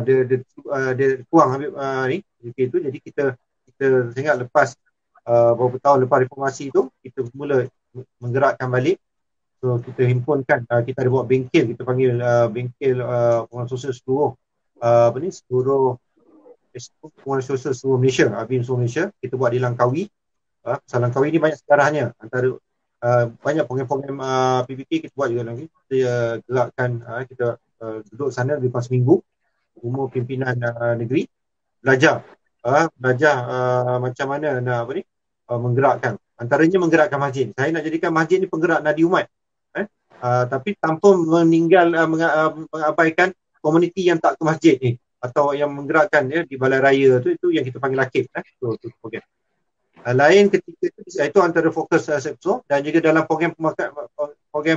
Speaker 2: dia kurang ambil ni itu. Jadi kita saya ingat lepas beberapa tahun lepas reformasi tu, kita mula menggerakkan balik. So kita himpunkan, kita ada buat bengkel, kita panggil bengkel pengurusan sosial seluruh seluruh pengurusan sosial seluruh Malaysia, ABIM seluruh Malaysia. Kita buat di Langkawi. Pasal Langkawi ni banyak sejarahnya. Antara banyak program-program PPK kita buat juga lagi. Kita gerakkan, kita duduk sana lebih kurang seminggu, umur pimpinan negeri, belajar macam mana nak menggerakkan. Antaranya menggerakkan masjid. Saya nak jadikan masjid ni penggerak nadi umat. Tapi tanpa mengabaikan komuniti yang tak ke masjid ni, atau yang menggerakkan di balai raya tu, itu yang kita panggil akib. Tu program. Lain ketika itu antara fokus SEPSO, dan juga dalam program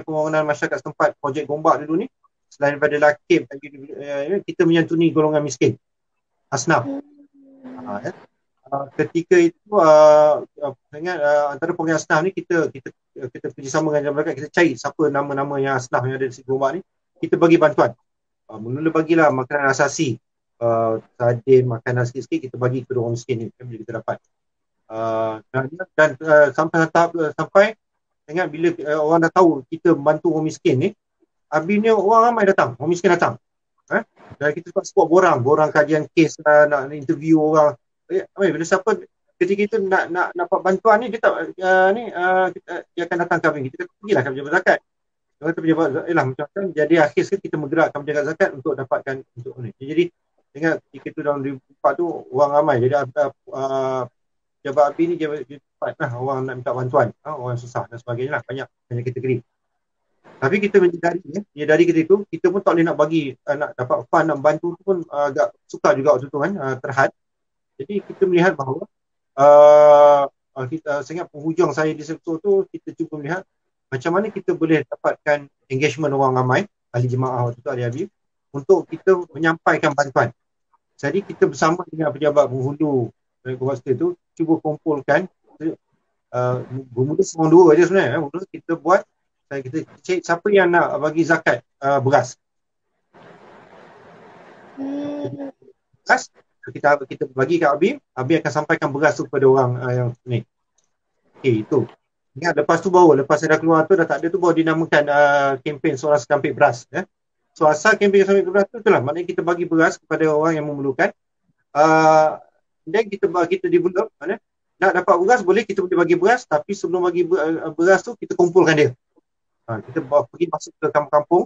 Speaker 2: pembangunan masyarakat setempat, projek Gombak dulu ni, selain daripada lakib, kita menyantuni golongan miskin, asnaf. Ketika itu dengan antara program asnaf ni, kita kerjasama dengan masyarakat, kita cari siapa nama-nama yang asnaf yang ada di Gombak ni, kita bagi bantuan. Mula-mula bagilah makanan asasi, sardin, makanan sikit-sikit kita bagi ke orang miskin ni, bila kita dapat. Dan sampai ingat bila orang dah tahu kita membantu orang miskin ni, habisnya orang ramai datang, orang miskin datang. Dan kita buat borang kajian kes, nak interview orang. Bila siapa ketika itu nak dapat bantuan ni, dia tak dia akan datang ke kami. Kita pergilah ke pejabat zakat. Kita pejabat macam jadi akhir sekali kita menggerakkan pejabat zakat untuk dapatkan untuk ni. Jadi ingat ketika itu dalam 2004 tu orang ramai. Jadi pejabat ABI ni cepat lah orang nak minta bantuan, orang susah dan sebagainya lah, banyak kategori. Tapi kita menyedari ketika itu, kita pun tak boleh nak bagi, nak dapat fund, nak bantu tu pun agak sukar juga waktu tu kan, terhad. Jadi kita melihat bahawa saya ingat penghujung saya di sektor tu, kita cuba melihat macam mana kita boleh dapatkan engagement orang ramai, ahli jemaah waktu tu, ahli ABI, untuk kita menyampaikan bantuan. Jadi kita bersama dengan pejabat penghulu kuasa tu, cuba kumpulkan, bermula seorang dua je sebenarnya. Mula kita buat, kita cek siapa yang nak bagi zakat beras. Beras kita bagi kat Abi akan sampaikan beras tu kepada orang yang ni. Itu. Ingat lepas saya dah keluar tu, dah tak ada tu, baru dinamakan kempen Suara Sekampik Beras. So asal kempen Suara Sekampik Beras tu itulah, maknanya kita bagi beras kepada orang yang memerlukan. Dan kita develop nak dapat beras boleh, kita boleh bagi beras, tapi sebelum bagi beras tu kita kumpulkan dia. Kita pergi masuk ke kampung-kampung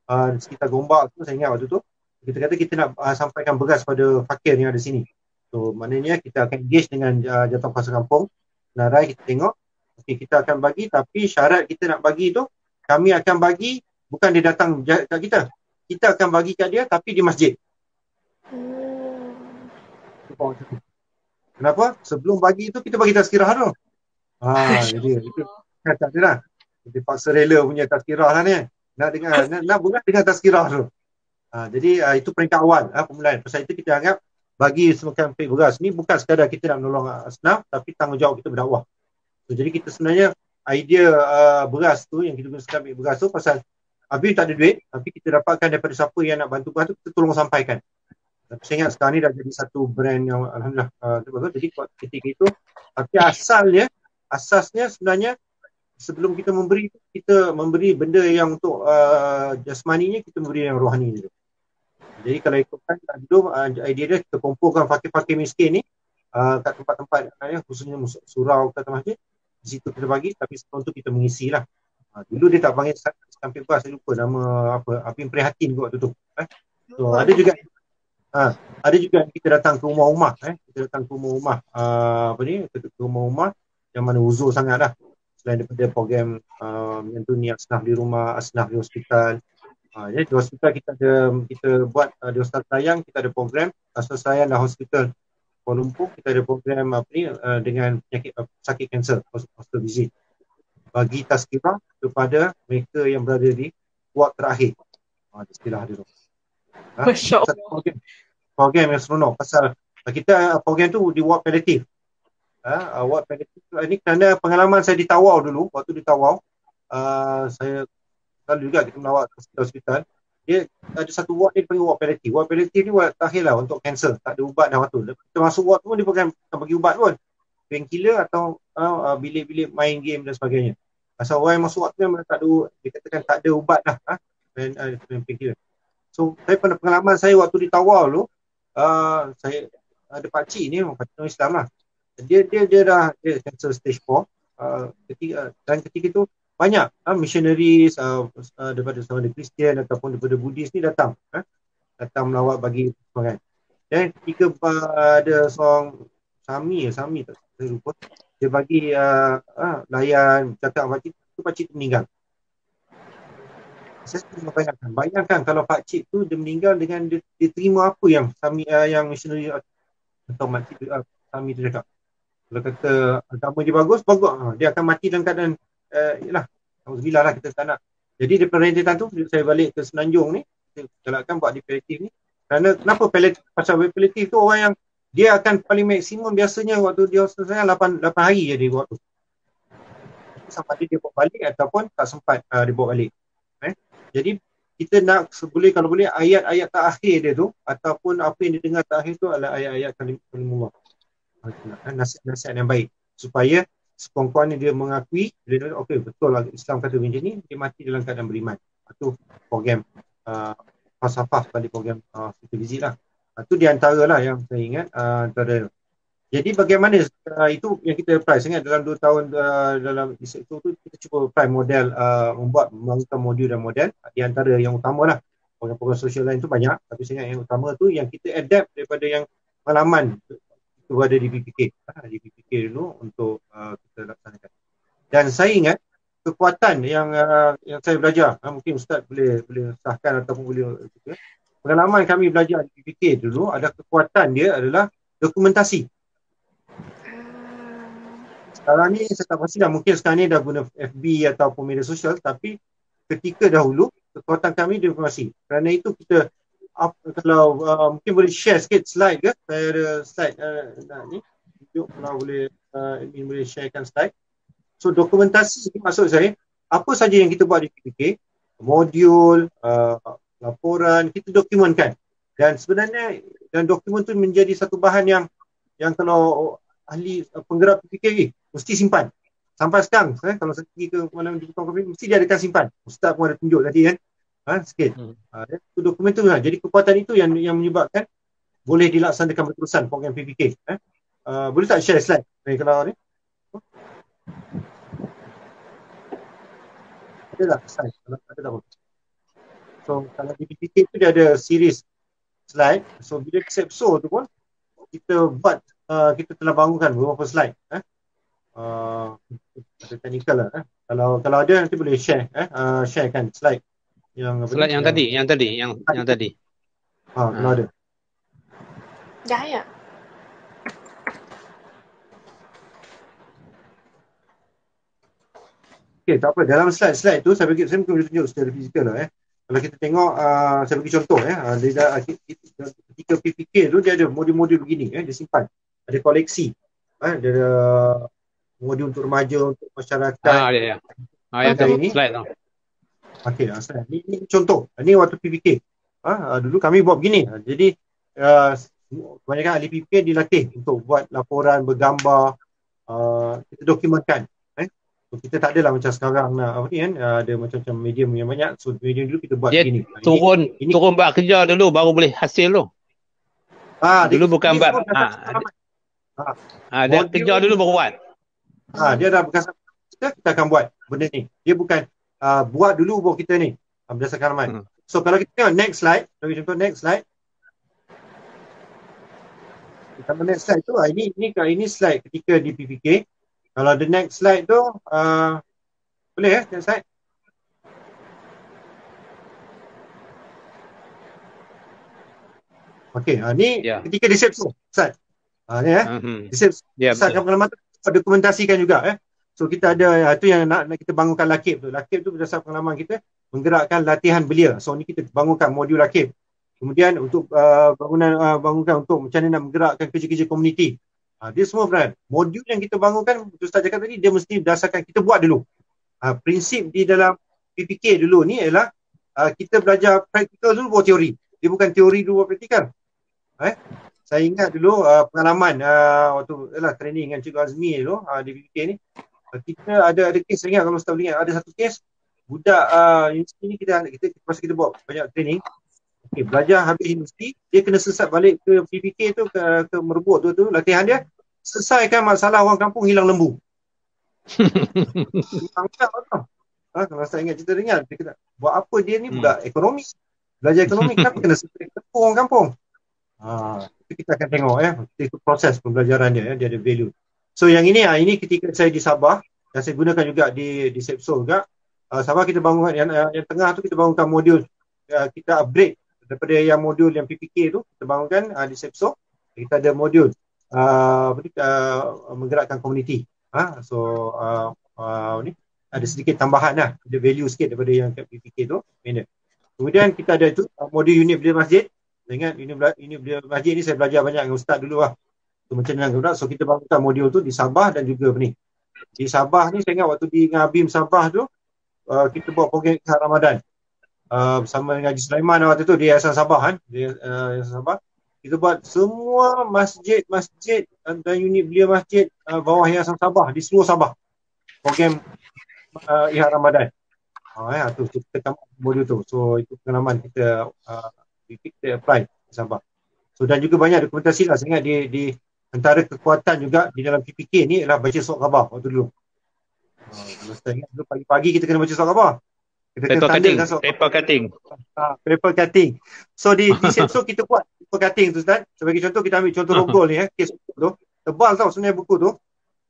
Speaker 2: di sekitar Gombak tu, saya ingat waktu tu kita kata kita nak sampaikan beras pada fakir yang ada sini. So maknanya kita akan engage dengan jawatan kampung, narai kita tengok, okay, kita akan bagi, tapi syarat kita nak bagi tu, kami akan bagi bukan dia datang kat kita akan bagi kat dia tapi di masjid. Kenapa? Sebelum bagi tu kita bagi tazkirah tu. Jadi itu kata dia lah. Dia paksa rela punya tazkirah lah ni. Nak dengar, nak beras dengan tazkirah tu. Jadi itu peringkat awal permulaan. Pasal itu kita anggap bagi semacam pek beras ni bukan sekadar kita nak menolong asnaf, tapi tanggungjawab kita berdakwah. So, jadi kita sebenarnya idea beras tu yang kita gunakan pek beras tu pasal Habib tak ada duit, tapi kita dapatkan daripada siapa yang nak bantu beras tu, kita tolong sampaikan. Tapi saya ingat sekarang ni dah jadi satu brand yang alhamdulillah jadi ketika itu, tapi asasnya sebenarnya sebelum kita memberi benda yang untuk jasmaninya, kita memberi yang rohani dulu. Jadi kalau ikutkan dulu idea dia, kita kumpulkan fakir-fakir miskin ni kat tempat-tempat khususnya surau kata masjid, di situ kita bagi, tapi sebelum tu kita mengisi lah. Dulu dia tak panggil sampai beras, saya lupa nama apa, Abim Prihatin kot waktu tu. So ada juga kita datang ke rumah-rumah, kita datang ke rumah-rumah ke rumah-rumah yang mana uzur sangat lah. Selain daripada program menyantuni asnaf di rumah, asnaf di hospital. Jadi di hospital kita buat di Hospital Sayang kita ada program Hospital Sayang dan Hospital Kuala Lumpur, kita ada program dengan penyakit sakit kanser, hospital visit. Bagi tazkirah kepada mereka yang berada di ward terakhir. Istilah dia tu.
Speaker 1: Masya Allah.
Speaker 2: Program yang seronok pasal kita program tu di ward palliatif. Ward palliatif ini kerana pengalaman saya di Tawau dulu, waktu di Tawau saya selalu juga kita melawat hospital. Dia ada satu ward dia dipanggil ward palliatif. Ward palliatif ni ward terakhir lah untuk kanser, tak ada ubat dah waktu. Kita masuk ward tu dia bukan bagi ubat pun. Painkiller atau bilik-bilik main game dan sebagainya. Asal orang yang masuk ward tu memang tak ada, dikatakan tak ada ubat dah. Painkiller. So saya pengalaman saya waktu di Tawau dulu, saya ada pakcik ni, pakcik Islam lah. Dia dah cancer stage 4. Ketika itu banyak missionaries daripada sama ada Kristian ataupun daripada Buddhis ni datang melawat bagi semangat. Dan ketika ada seorang Sami tak saya lupa, dia bagi layan cakap pakcik tu meninggal. Saya bayangkan kalau pakcik tu dia meninggal dengan dia terima apa yang Sami yang missionary atau makcik Sami tu cakap. Kalau kata agama dia bagus, dia akan mati dalam keadaan alhamdulillah lah, kita tak nak. Jadi daripada rentetan tu saya balik ke Semenanjung ni, kita galakkan buat di palliatif ni. Kerana kenapa palliatif? Pasal palliatif tu orang yang dia akan paling maksimum biasanya waktu dia selesai 8 hari je dia buat tu. Sampai dia bawa balik ataupun tak sempat dia bawa balik. Jadi kita nak kalau boleh ayat-ayat terakhir dia tu ataupun apa yang dia dengar terakhir tu adalah ayat-ayat kalimullah. Nasihat yang baik supaya sekurang-kurangnya dia mengakui, dia okey betul lah Islam kata macam ni, dia mati dalam keadaan beriman. Itu program falsafah balik program kita visit lah. Itu di antara lah yang saya ingat antara. Jadi bagaimana itu yang kita apply. Saya ingat dalam 2 tahun dalam di sektor tu kita cuba apply model membangun modul dan model. Di antara yang utama lah program-program sosial lain tu banyak, tapi saya ingat yang utama tu yang kita adapt daripada yang pengalaman itu ada di PPK dulu untuk kita laksanakan. Dan saya ingat kekuatan yang saya belajar, mungkin Ustaz boleh sahkan ataupun boleh pengalaman kami belajar di PPK dulu, ada kekuatan dia adalah dokumentasi. Sekarang ni saya tak pastilah, mungkin sekarang ni dah guna FB ataupun media sosial, tapi ketika dahulu kekuatan kami dokumentasi. Kerana itu kita kalau mungkin boleh share sikit slide ke? Saya ada slide ni. Tunjuk kalau boleh admin boleh sharekan slide. So dokumentasi ni maksud saya apa saja yang kita buat di PPK, modul, laporan, kita dokumentkan. Dan sebenarnya dokumen tu menjadi satu bahan yang kalau ahli penggerak PPK mesti simpan. Sampai sekarang kalau saya pergi ke malam di Bukit Kopi mesti dia akan simpan. Ustaz pun ada tunjuk tadi kan. Sikit. Itu dokumen tu lah. Jadi kekuatan itu yang menyebabkan boleh dilaksanakan berterusan program PPK. boleh tak share slide? Kalau ni. Ada tak slide? Kalau ada tak apa. So kalau di PPK tu dia ada series slide. So bila di Sepso tu pun kita buat, kita telah bangunkan beberapa slide. Ada technical lah. Kalau ada nanti boleh share, sharekan slide yang apa
Speaker 3: Slide
Speaker 2: ni,
Speaker 3: yang tadi.
Speaker 2: kalau ada.
Speaker 1: Dah ya.
Speaker 2: Okey, tak apa. Dalam slide tu saya mungkin boleh tunjuk secara fizikal lah. Kalau kita tengok, saya bagi contoh ketika PPK tu dia ada modul-modul begini, dia simpan. Ada koleksi. Dia ada modul untuk remaja, untuk masyarakat.
Speaker 3: Ya. Yang tu
Speaker 2: ini.
Speaker 3: slide tu.
Speaker 2: Okey, slide. Ini contoh. Ini waktu PPK. Dulu kami buat begini. Jadi kebanyakan ahli PPK dilatih untuk buat laporan bergambar, kita dokumentkan. So, kita tak adalah macam sekarang ada macam-macam medium yang banyak. So medium dulu kita buat begini.
Speaker 3: Turun buat kerja dulu baru boleh hasil tu. Dulu bukan buat. Dia kerja dulu baru buat.
Speaker 2: Dia dah berdasarkan kita akan buat benda ni. Dia bukan buat dulu baru kita ni berdasarkan halaman. So kalau kita tengok next slide, bagi contoh next slide. Kalau next slide tu, ini slide ketika di PPK. Kalau the next slide tu, boleh next slide. Okey, ni ketika di Sepso. Slide. Ni di Sepso. Slide pengalaman tu dokumentasikan juga. So kita ada, itu yang nak kita bangunkan lakib tu. Lakib tu berdasarkan pengalaman kita, menggerakkan latihan belia. So ni kita bangunkan modul lakib. Kemudian untuk bangunkan untuk macam mana nak menggerakkan kerja-kerja komuniti. Dia semua benar. Modul yang kita bangunkan, Ustaz cakap tadi, dia mesti berdasarkan kita buat dulu. Prinsip di dalam PPK dulu ni ialah kita belajar praktikal dulu baru teori. Dia bukan teori dulu baru praktikal. Saya ingat dulu pengalaman waktu training dengan Cikgu Azmi dulu di PPK ni. Kita ada kes, saya ingat kalau Ustaz boleh ingat, ada satu kes budak universiti ni kita masa kita buat banyak training. Belajar habis universiti, dia kena sesat balik ke PPK tu, ke Merbuk tu latihan dia, selesaikan masalah orang kampung hilang lembu. Kalau saya ingat cerita ringan, dia kata, buat apa dia ni budak ekonomi, belajar ekonomi, kenapa kena selesaikan orang kampung? Itu kita akan tengok itu proses pembelajaran dia ada value. So yang ini ketika saya di Sabah, dan saya gunakan juga di Sepso juga. Sabah kita bangun yang tengah tu, kita bangunkan modul, kita upgrade daripada yang modul yang PPK tu, kita bangunkan di Sepso. Kita ada modul menggerakkan komuniti. Ni ada sedikit tambahan lah, ada value sikit daripada yang PPK tu. Kemudian kita ada itu modul unit belia masjid. Saya ingat unit belia masjid ni saya belajar banyak dengan Ustaz dulu lah. So, macam mana. So kita bangunkan modul tu di Sabah dan juga ni. Di Sabah ni saya ingat waktu di Ngabim Sabah tu, kita buat program Ikhlas Ramadan. Bersama dengan Haji Sulaiman waktu tu di Yayasan Sabah Sabah. Kita buat semua masjid dan unit belia masjid bawah Yayasan Sabah di seluruh Sabah. Program Ikhlas Ramadan. Tu kita tamat modul tu. So itu pengalaman kita apply di Sabah. So dan juga banyak dokumentasi lah. Saya ingat di antara kekuatan juga di dalam PPK ni ialah baca surat khabar waktu dulu. Kalau saya ingat dulu pagi-pagi kita kena baca surat khabar.
Speaker 3: Paper
Speaker 2: cutting. So di Sepso kita buat paper cutting tu Ustaz. Sebagai contoh kita ambil contoh Rogol ni kes tu. Tebal tau sebenarnya buku tu.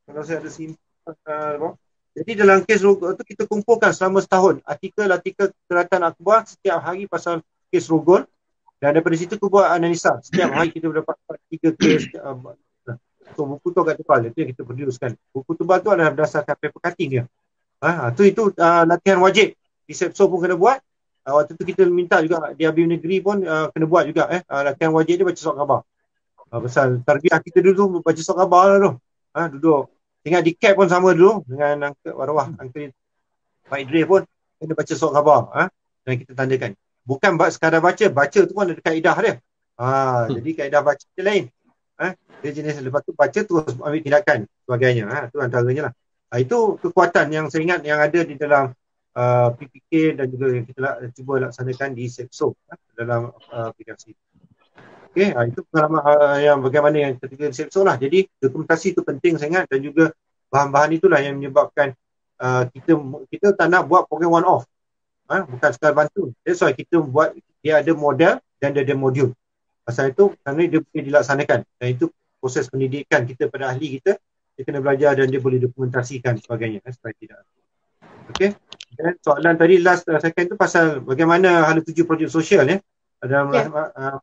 Speaker 2: Kalau saya ada simpan. Jadi dalam kes Rogol tu kita kumpulkan selama setahun artikel Keratan Akhbar setiap hari pasal kes Rogol. Dan daripada situ aku buat analisa. Setiap hari kita dapat 3 kes. So buku tu agak tebal. Itu yang kita producekan. Buku tebal tu adalah berdasarkan paper cutting dia. Itu latihan wajib. Di Sepso pun kena buat. Waktu tu kita minta juga di Abim Negeri pun kena buat juga. Latihan wajib dia baca surat khabar. Pasal tarbiyah kita dulu baca surat khabar lah tu. Duduk. Ingat di CAP pun sama dulu. Dengan Uncle Pak Idris pun kena baca surat khabar. Dan kita tandakan. Bukan sekadar baca tu pun ada kaedah dia. Jadi kaedah baca dia lain. Dia jenis lepas tu baca terus ambil tindakan sebagainya. Itu antaranya lah. Itu kekuatan yang saya ingat yang ada di dalam PPK dan juga yang kita cuba laksanakan di Sepso dalam aplikasi. Okey, itu pengalaman yang bagaimana yang ketika disepso lah. Jadi dokumentasi itu penting sangat dan juga bahan-bahan itulah yang menyebabkan kita tak nak buat program one off. Bukan sekadar bantu. That's why kita buat, dia ada model dan dia ada modul. Pasal itu kerana dia boleh dilaksanakan dan itu proses pendidikan kita pada ahli kita, dia kena belajar dan dia boleh dokumentasikan sebagainya supaya tidak. Okey. Dan soalan tadi last second tu pasal bagaimana hala tuju projek sosial dalam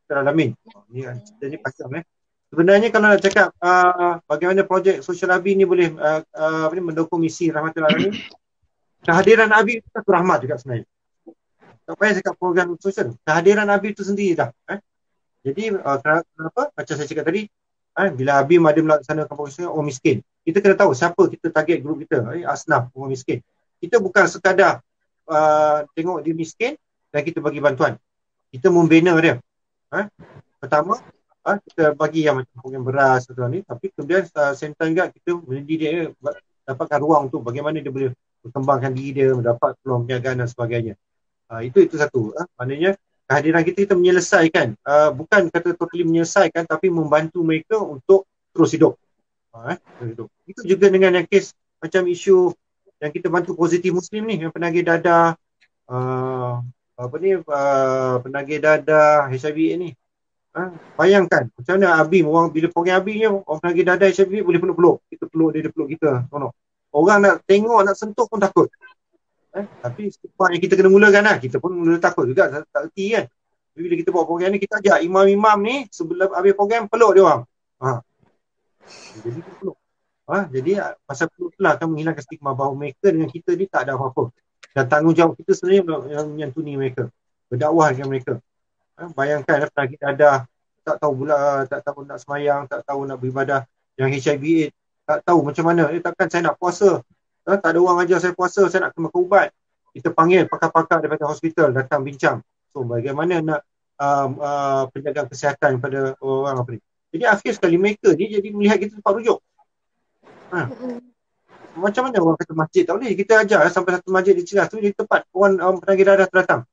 Speaker 2: Alamin. Ini pasal sebenarnya kalau nak cakap bagaimana projek sosial Abi ni boleh mendukung misi Rahmatul Alamin, kehadiran Abi itu satu rahmat juga sebenarnya. Tak payah cakap program sosial, kehadiran Abi itu sendiri dah. Jadi kenapa? Macam saya cakap tadi, bila Abi ada melaksanakan program sosial orang miskin, kita kena tahu siapa kita target grup kita, asnaf orang miskin. Kita bukan sekadar tengok dia miskin dan kita bagi bantuan. Kita membina dia. Pertama, kita bagi yang macam program beras atau ni, tapi kemudian same time juga kita mendidik dia dapatkan ruang untuk bagaimana dia boleh berkembangkan diri dia, mendapat peluang perniagaan dan sebagainya. Itu satu. Maknanya kehadiran kita menyelesaikan, bukan kata totally menyelesaikan, tapi membantu mereka untuk terus hidup. Itu juga dengan yang kes macam isu yang kita bantu positif Muslim ni, yang penagih dadah, penagih dadah HIV ni. Bayangkan macam mana Abi, orang bila program Abi ni, orang penagih dadah HIV boleh peluk-peluk. Kita peluk dia peluk kita. Orang nak tengok, nak sentuh pun takut. Tapi sebab yang kita kena mulakan kita pun mula takut juga, tak erti kan. Bila kita buat program ni, kita ajak imam-imam ni sebelum habis program peluk dia orang. Jadi kita peluk. Jadi pasal peluk itulah akan menghilangkan stigma bahawa mereka dengan kita ni tak ada apa-apa. Dan tanggungjawab kita sebenarnya yang menyantuni mereka, berdakwah dengan mereka. Bayangkan penagih dadah tak tahu pula, tak tahu nak semayang, tak tahu nak beribadah, yang HIV AIDS tak tahu macam mana. Takkan saya nak puasa, tak ada orang ajar saya puasa, saya nak makan ubat. Kita panggil pakar-pakar daripada hospital datang bincang. So bagaimana nak penjagaan kesihatan pada orang apa ni. Jadi akhir sekali mereka ni jadi melihat kita tempat rujuk. Macam mana orang kata masjid tak boleh, kita ajar sampai satu masjid di Ceras tu jadi tempat orang penagih dadah datang.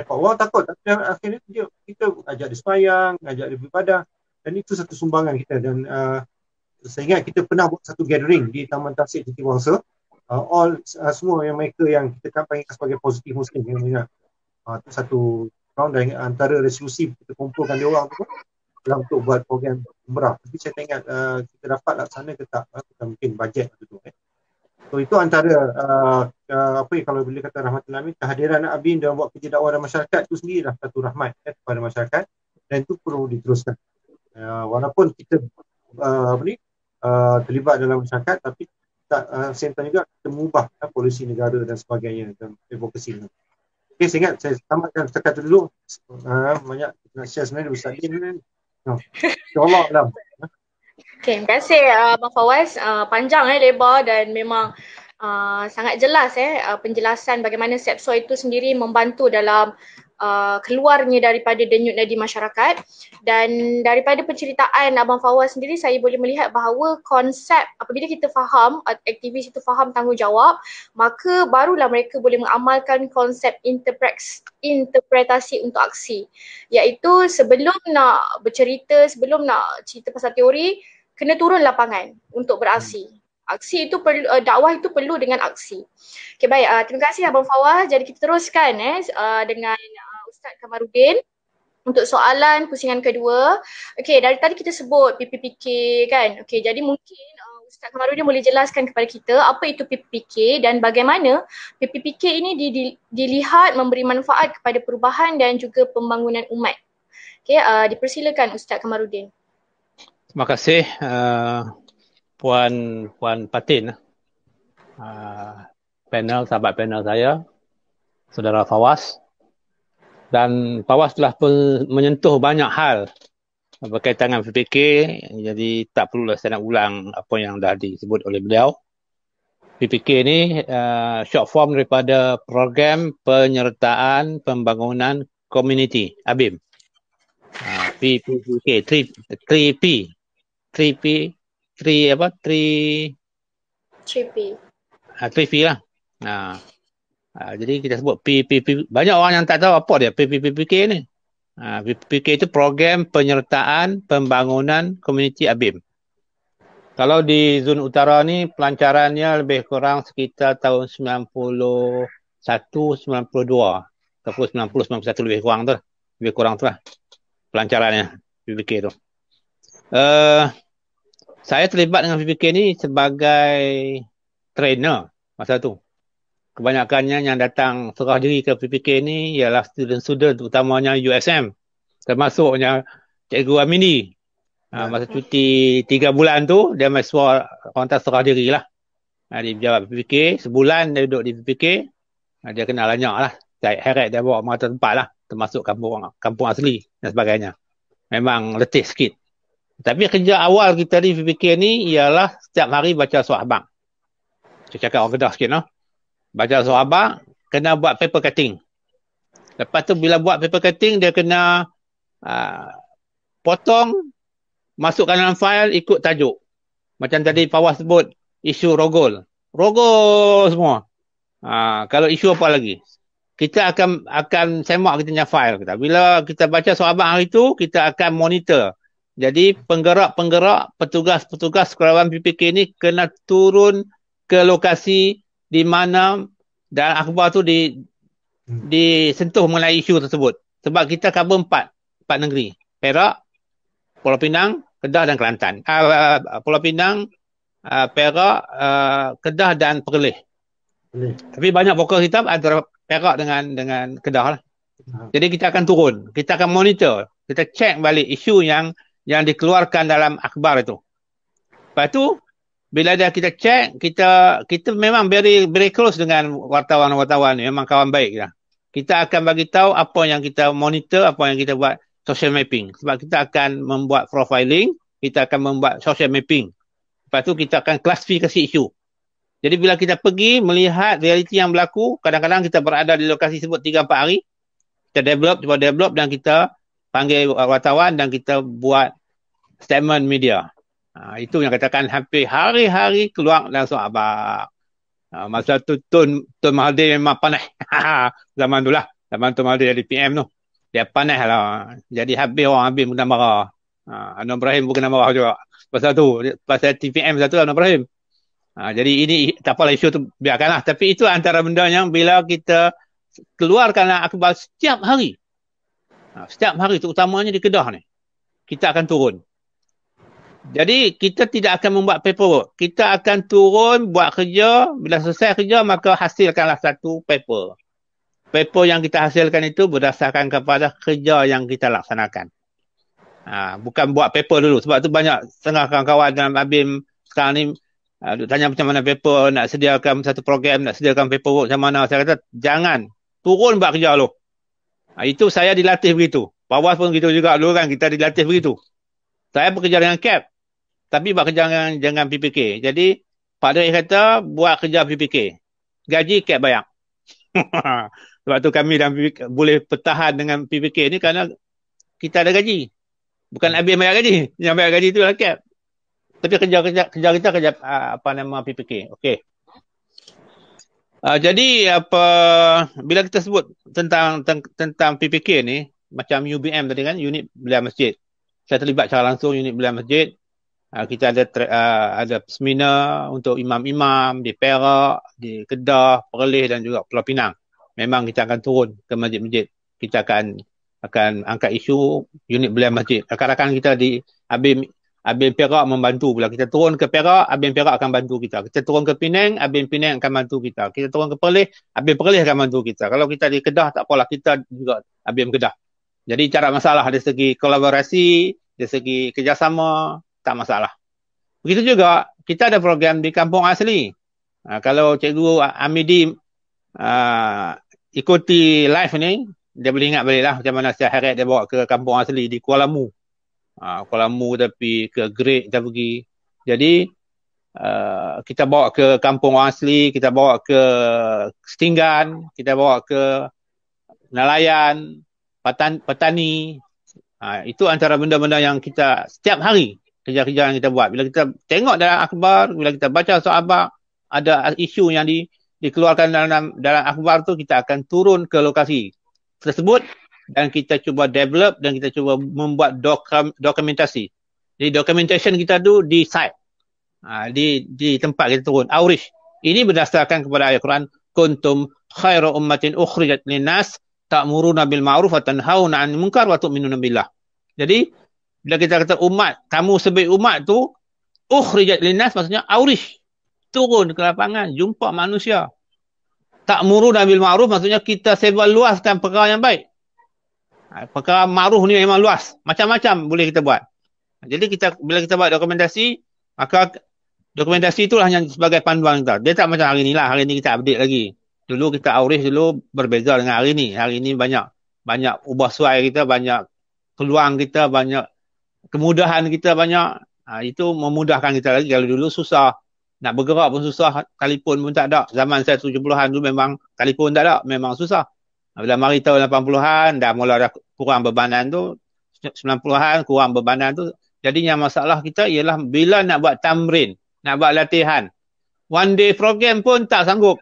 Speaker 2: Orang takut, tapi akhirnya kita ajak dia semayang, ajak dia beribadah, dan itu satu sumbangan kita. Dan saya ingat kita pernah buat satu gathering di Taman Tasik Citi Wangsa, semua yang mereka yang kita kampanye sebagai positif Muslim, yang ingat itu satu round dan antara resolusi kita kumpulkan dia orang tu dalam untuk buat program umrah. Tapi saya tak ingat kita dapat laksana ke tak, kita mungkin bajet tu. So itu antara kalau boleh kata Rahmatul Alamin, kehadiran Abi dalam buat kerja dakwah dan masyarakat itu sendirilah satu rahmat kepada masyarakat, dan itu perlu diteruskan. Walaupun kita terlibat dalam masyarakat, tapi same time juga kita mengubah polisi negara dan sebagainya dan advokasi. Okay, saya ingat saya tamatkan setakat itu dulu. Banyak nak share sebenarnya Ustaz Din. InsyaAllah alam.
Speaker 1: Okay, terima kasih Abang Fawaz. Panjang lebar dan memang sangat jelas penjelasan bagaimana SEPSO itu sendiri membantu dalam keluarnya daripada denyut nadi masyarakat. Dan daripada penceritaan Abang Fawaz sendiri, saya boleh melihat bahawa konsep apabila kita faham, aktivis itu faham tanggungjawab, maka barulah mereka boleh mengamalkan konsep interpretasi untuk aksi. Iaitu sebelum nak bercerita, sebelum nak cerita pasal teori, kena turun lapangan untuk beraksi. Aksi itu perlu, dakwah itu perlu dengan aksi. Okay, baik. Terima kasih Abang Fawaz. Jadi kita teruskan dengan Ustaz Kamarudin untuk soalan pusingan kedua. Okay, dari tadi kita sebut PPPK kan. Okay, jadi mungkin Ustaz Kamarudin boleh jelaskan kepada kita apa itu PPPK dan bagaimana PPPK ini dilihat memberi manfaat kepada perubahan dan juga pembangunan umat. Okay, dipersilakan Ustaz Kamarudin.
Speaker 3: Terima kasih Puan Patin, sahabat panel saya, Saudara Fawaz. Dan Fawaz telah menyentuh banyak hal berkaitan dengan PPK, jadi tak perlulah saya nak ulang apa yang dah disebut oleh beliau. PPK ni short form daripada Program Penyertaan Pembangunan Komuniti, ABIM. PPK, 3P. 3P lah. Jadi kita sebut PPP. Banyak orang yang tak tahu apa dia PPPK ni. PPK itu program penyertaan pembangunan komuniti ABIM. Kalau di zon utara ni pelancarannya lebih kurang sekitar tahun 91, 92 ataupun 90, 91 lebih kurang tu lah. Lebih kurang tu lah pelancarannya PPK tu. Saya terlibat dengan PPK ni sebagai trainer masa tu. Kebanyakannya yang datang serah diri ke PPK ni ialah student-student, terutamanya USM. Termasuknya Cikgu Amini. Masa cuti 3 bulan tu, dia mahasiswa orang tak serah diri lah. Dia berjawab PPK, sebulan dia duduk di PPK, dia kenal banyak lah. Saya heret dia bawa mata tempat lah, termasuk kampung asli dan sebagainya. Memang letih sikit. Tapi kerja awal kita di PPK ni ialah setiap hari baca surat abang. Saya cakap orang Kedah sikit, no? Baca surat abang, kena buat paper cutting. Lepas tu bila buat paper cutting, dia kena potong, masukkan dalam file, ikut tajuk. Macam tadi Fawaz sebut, isu rogol. Rogol semua. Kalau isu apa lagi? Kita akan semak kita punya file kita. Bila kita baca surat abang hari tu, kita akan monitor. Jadi penggerak-penggerak, petugas-petugas keluaran PPK ni kena turun ke lokasi di mana dalam akhbar tu disentuh mengenai isu tersebut. Sebab kita cover 4 negeri. Perak, Pulau Pinang, Kedah dan Kelantan. Pulau Pinang, Perak, Kedah dan Perlis. Tapi banyak fokus kita antara Perak dengan Kedah lah. Jadi kita akan turun. Kita akan monitor. Kita cek balik isu yang dikeluarkan dalam akhbar itu. Lepas tu, bila dah kita cek, kita memang very close dengan wartawan-wartawan ni. Memang kawan baik kita. Kita akan bagi tahu apa yang kita monitor, apa yang kita buat social mapping. Sebab kita akan membuat profiling, kita akan membuat social mapping. Lepas tu kita akan klasifikasi isu. Jadi bila kita pergi melihat realiti yang berlaku, kadang-kadang kita berada di lokasi sebut 3-4 hari, kita develop dan kita panggil wartawan dan kita buat statement media. Itu yang katakan hampir hari-hari keluar dalam surat abang. Masa tu Tun Mahathir memang panas. Zaman tu lah. Zaman Tun Mahathir jadi PM tu. Dia panas lah. Jadi habis orang habis kena marah. Anwar Ibrahim pun kena marah juga. Pasal tu. Pasal TPM satu Anwar Ibrahim. Jadi ini tak apalah isu tu biarkanlah. Tapi itu antara benda yang bila kita keluarkan akhbar setiap hari. Setiap hari terutamanya di Kedah ni. Kita akan turun. Jadi kita tidak akan membuat paperwork. Kita akan turun buat kerja. Bila selesai kerja maka hasilkanlah satu paper. Paper yang kita hasilkan itu berdasarkan kepada kerja yang kita laksanakan. Bukan buat paper dulu. Sebab tu banyak setengah kawan-kawan dalam ABIM sekarang ni tanya macam mana paper, nak sediakan satu program, nak sediakan paperwork macam mana. Saya kata jangan. Turun buat kerja dulu. Itu saya dilatih begitu. Fawaz pun begitu juga dulu kan. Kita dilatih begitu. Saya bekerja dengan CAP. Tapi buat kerja dengan PPK. Jadi, Pak Derik kata, buat kerja PPK. Gaji CAP bayar. Sebab tu kami boleh bertahan dengan PPK ni kerana kita ada gaji. Bukan ABIM bayar gaji. Yang bayar gaji itu adalah CAP. Tapi kerja kita kerja PPK. Okey. Jadi bila kita sebut tentang PPK ni, macam UBM tadi kan, unit belia masjid. Saya terlibat secara langsung unit belia masjid. Kita ada seminar untuk imam-imam di Perak, di Kedah, Perlis dan juga Pulau Pinang. Memang kita akan turun ke masjid-masjid. Kita akan angkat isu unit belia masjid. Rakan-rakan kita di ABIM Perak membantu. Bila kita turun ke Perak, ABIM Perak akan bantu kita. Kita turun ke Penang, ABIM Penang akan bantu kita. Kita turun ke Perlis, ABIM Perlis akan bantu kita. Kalau kita di Kedah, tak apalah, kita juga ABIM Kedah. Jadi cara masalah dari segi kolaborasi, dari segi kerjasama, tak masalah. Begitu juga, kita ada program di kampung asli. Kalau Cikgu Amidi ikuti live ni, dia boleh ingat balik lah macam mana saya heret dia bawa ke kampung asli di Kuala Mu. Kuala Mu tapi ke Great kita pergi. Jadi, kita bawa ke kampung asli, kita bawa ke Setinggan, kita bawa ke nelayan, petani. Itu antara benda-benda yang kita setiap hari kerja-kerja yang kita buat. Bila kita tengok dalam akhbar, bila kita baca soal akhbar, ada isu yang dikeluarkan dalam akhbar tu, kita akan turun ke lokasi tersebut dan kita cuba develop dan kita cuba membuat dokumentasi. Jadi documentation kita tu di site. Di tempat kita turun. Aurish. Ini berdasarkan kepada ayat Quran, kuntum khairu ummatin ukhrijat linnas ta'muruna bil ma'ruf wa tanhauna 'anil munkar wa tu'minuna billah. Jadi bila kita kata umat, kamu sebagai umat tu ukhrijat linnas maksudnya aurish. Turun ke lapangan, jumpa manusia. Ta'muruna bil ma'ruf maksudnya kita sebar luaskan perkara yang baik. Perkara ma'ruf ni memang luas. Macam-macam boleh kita buat. Jadi bila kita buat dokumentasi, maka dokumentasi itulah yang sebagai panduan kita. Dia tak macam hari ni lah. Hari ni kita update lagi. Dulu kita aurish dulu berbeza dengan hari ni. Hari ni banyak ubah suai kita, banyak peluang kita, banyak kemudahan kita banyak. Itu memudahkan kita lagi. Kalau dulu susah. Nak bergerak pun susah. Telefon pun tak ada. Zaman saya 70-an dulu memang telefon tak ada. Memang susah. Bila mari tahun 80-an, dah mula dah kurang bebanan tu. 90-an kurang bebanan tu. Jadinya masalah kita ialah bila nak buat tamrin. Nak buat latihan. One day program pun tak sanggup.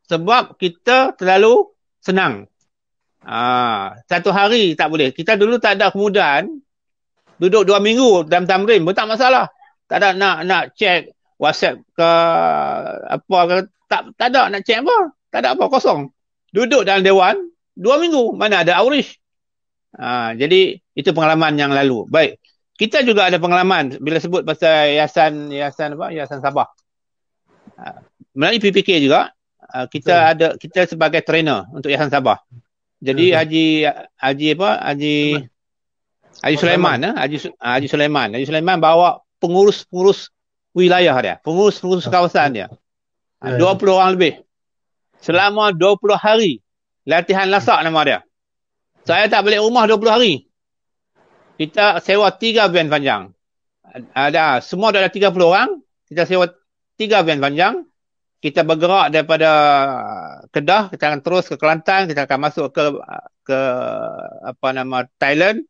Speaker 3: Sebab kita terlalu senang. Satu hari tak boleh. Kita dulu tak ada kemudahan. Duduk 2 minggu dalam tamrin pun tak masalah. Tak ada nak check WhatsApp ke apa ke. Tak ada nak check apa. Tak ada apa, kosong. Duduk dalam dewan 2 minggu. Mana ada aurish. Jadi itu pengalaman yang lalu. Baik. Kita juga ada pengalaman bila sebut pasal Yayasan Sabah. Melalui PPK juga, kita sebagai trainer untuk Yayasan Sabah. Jadi Haji Sulaiman, Haji Sulaiman bawa pengurus wilayah dia, pengurus kawasan dia. 20 orang lebih. Selama 20 hari latihan lasak nama dia. Saya tak balik rumah 20 hari. Kita sewa 3 van panjang. Semua ada 30 orang. Kita sewa 3 van panjang. Kita bergerak daripada Kedah, kita akan terus ke Kelantan, kita akan masuk ke Thailand,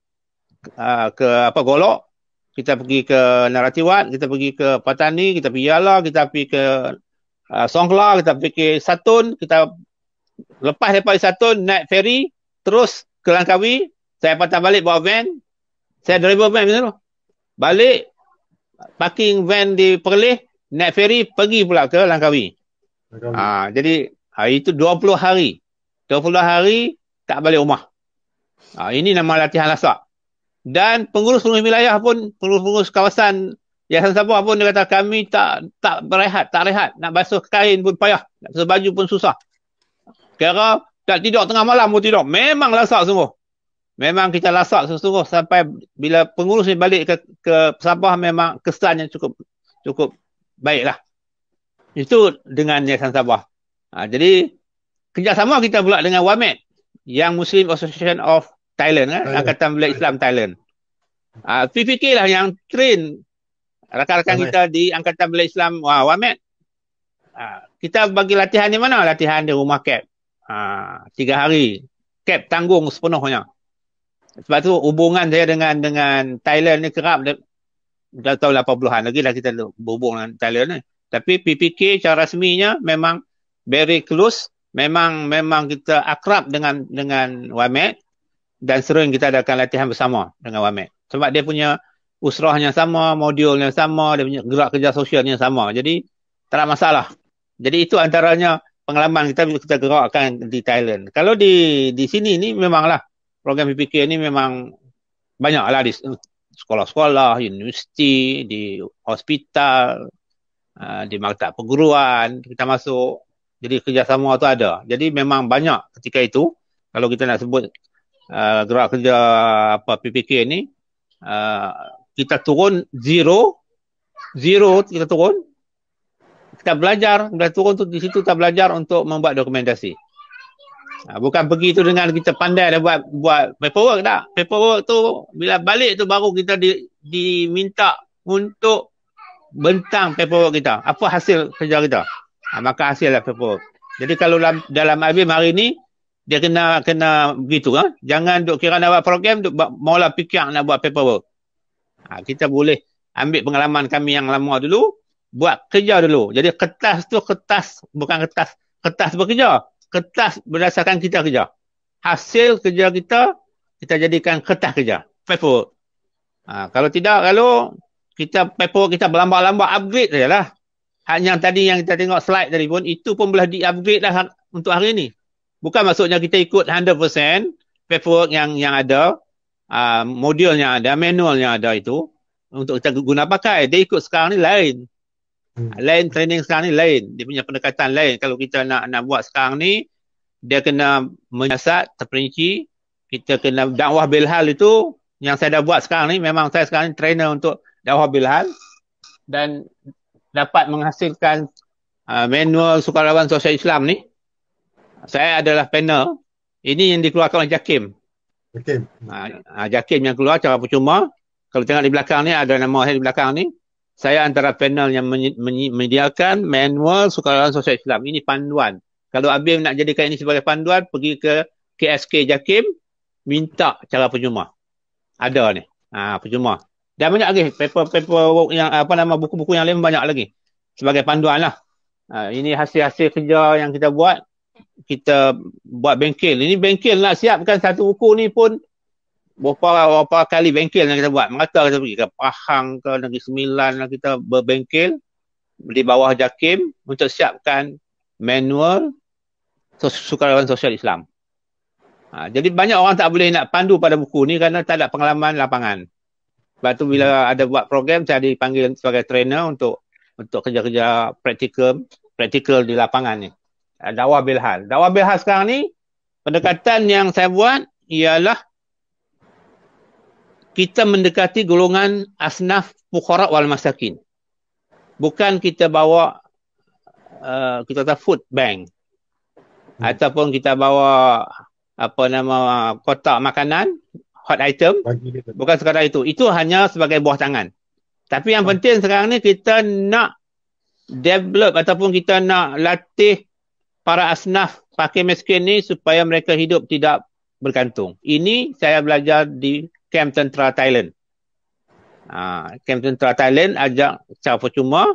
Speaker 3: ke Golok. Kita pergi ke Narathiwat, kita pergi ke Patani, kita pergi Yala, kita pergi ke Songkhla, kita pergi ke Satun, kita lepas daripada Satun naik feri terus ke Langkawi. Saya patah balik bawa van. Saya driver van macam tu. Balik, parking van di Perlis, naik feri, pergi pula ke Langkawi. Jadi, itu 20 hari. 20 hari, tak balik rumah. Ini nama latihan lasak. Dan pengurus-pengurus wilayah pun, pengurus kawasan Yayasan Sabah pun, dia kata, kami tak berehat, tak rehat. Nak basuh kain pun payah. Nak basuh baju pun susah. Kira, tak tidur tengah malam pun tidur. Memang lasak sungguh. Memang kita lasak sesungguh sampai bila pengurus ni balik ke Sabah memang kesan yang cukup baiklah. Itu dengan Yayasan Sabah. Jadi kerjasama kita pula dengan WAMED, yang Muslim Association of Thailand, Angkatan Belia Islam Thailand. PPK lah yang train rakan-rakan kita di Angkatan Belia Islam WAMED. Kita bagi latihan di mana? Latihan di rumah Cap. 3 hari. Cap tanggung sepenuhnya. Sebab tu hubungan saya dengan Thailand ni kerap dah tahun 80-an lagi lah kita berhubung dengan Thailand ni. Tapi PPK cara rasminya memang very close, memang kita akrab dengan WAMED dan sering kita adakan latihan bersama dengan WAMED. Sebab dia punya usrahnya sama, modulnya sama, dia punya gerak kerja sosialnya sama. Jadi tak ada masalah. Jadi itu antaranya pengalaman kita gerakkan di Thailand. Kalau di sini ni memanglah program PPK ni memang banyaklah di sekolah-sekolah, universiti, di hospital, di maktab perguruan, kita masuk. Jadi kerjasama tu ada. Jadi memang banyak ketika itu, kalau kita nak sebut gerak kerja PPK ni, kita turun zero kita turun. Kita belajar, bila turun tu di situ kita belajar untuk membuat dokumentasi. Bukan pergi tu dengan kita pandai dah buat paperwork tak. Paperwork tu bila balik tu baru kita diminta untuk bentang paperwork kita. Apa hasil kerja kita? Maka hasil lah paperwork. Jadi kalau dalam IBM hari ni dia kena begitu kan. Jangan duk kira nak buat program duk mula fikir nak buat paperwork. Kita boleh ambil pengalaman kami yang lama dulu, buat kerja dulu. Jadi kertas tu bukan kertas bekerja. Kertas berdasarkan kita kerja. Hasil kerja kita kita jadikan kertas kerja, paperwork. Kalau tidak, kalau kita paperwork kita berlambat-lambat, upgrade sajalah. Yang tadi yang kita tengok slide tadi pun, itu pun boleh di-upgrade lah untuk hari ini. Bukan maksudnya kita ikut 100% paperwork yang ada, modul yang ada, manual yang ada itu, untuk kita guna pakai. Dia ikut sekarang ni lain. Lain training sekarang ni lain. Dia punya pendekatan lain. Kalau kita nak buat sekarang ni, dia kena menyiasat, terperinci. Kita kena dakwah bilhal itu, yang saya dah buat sekarang ni, memang saya sekarang ni trainer untuk dakwah bilhal. Dan dapat menghasilkan manual sukarelawan sosial Islam ni. Saya adalah panel. Ini yang dikeluarkan oleh JAKIM. JAKIM yang keluar secara percuma. Kalau tengok di belakang ni, ada nama saya di belakang ni. Saya antara panel yang menyediakan manual sukarelawan sosial Islam. Ini panduan. Kalau Abim nak jadikan ini sebagai panduan, pergi ke KSK JAKIM, minta cara percuma. Ada ni. Percuma. Dan banyak lagi paper yang buku-buku yang lain banyak lagi sebagai panduan lah. Ini hasil-hasil kerja yang kita buat. Kita buat bengkel. Ini bengkel nak siapkan satu buku ni pun berapa kali bengkel yang kita buat. Mengata kita pergi ke Pahang ke Negeri Sembilan, kita berbengkel di bawah JAKIM untuk siapkan manual sukarelawan sosial Islam. Jadi banyak orang tak boleh nak pandu pada buku ni kerana tak ada pengalaman lapangan. Lepas tu bila ada buat program, saya dipanggil sebagai trainer untuk kerja-kerja praktikal di lapangan ni. Dakwah bilhal. Dakwah bilhal sekarang ni, pendekatan yang saya buat ialah kita mendekati golongan asnaf fuqara wal masakin. Bukan kita bawa kita kata food bank. Ataupun kita bawa kotak makanan, hot item, bukan sekadar itu. Itu hanya sebagai buah tangan. Tapi yang penting sekarang ni kita nak develop ataupun kita nak latih para asnaf fakir miskin ni supaya mereka hidup tidak bergantung. Ini saya belajar di Kamp Tentera Thailand. Kamp Tentera Thailand ajak secara percuma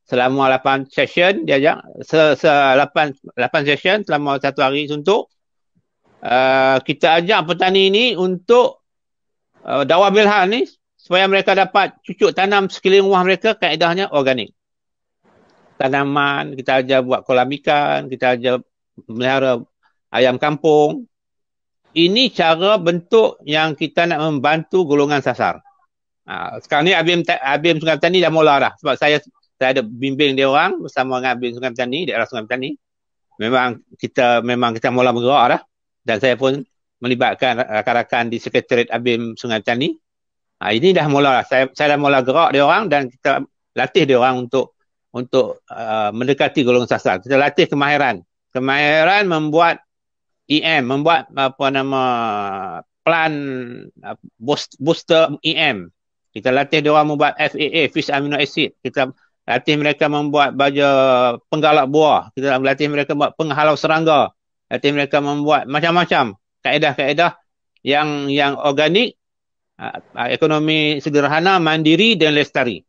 Speaker 3: selama 8 session, dia ajak 8 session selama 1 hari suntuk. Kita ajak petani ni untuk dakwah bilhal ni supaya mereka dapat cucuk tanam sekeliling rumah mereka, kaedahnya organik. Tanaman, kita ajar buat kolam ikan, kita ajar melihara ayam kampung. Ini cara bentuk yang kita nak membantu golongan sasar. Sekarang ni Abim Sungai Petani dah mula dah. Sebab saya ada bimbing dia orang bersama dengan Abim Sungai Petani, daerah Sungai Petani. Memang kita mula bergerak dah. Dan saya pun melibatkan rakan-rakan di Sekretariat Abim Sungai Petani. Ini dah mula dah. Saya dah mula gerak dia orang dan kita latih dia orang untuk mendekati golongan sasar. Kita latih kemahiran. Kemahiran membuat membuat plan booster EM. Kita latih dia orang membuat FAA, fish amino acid. Kita latih mereka membuat baja penggalak buah. Kita latih mereka membuat penghalau serangga. Latih mereka membuat macam-macam kaedah-kaedah yang organik, ekonomi sederhana, mandiri dan lestari.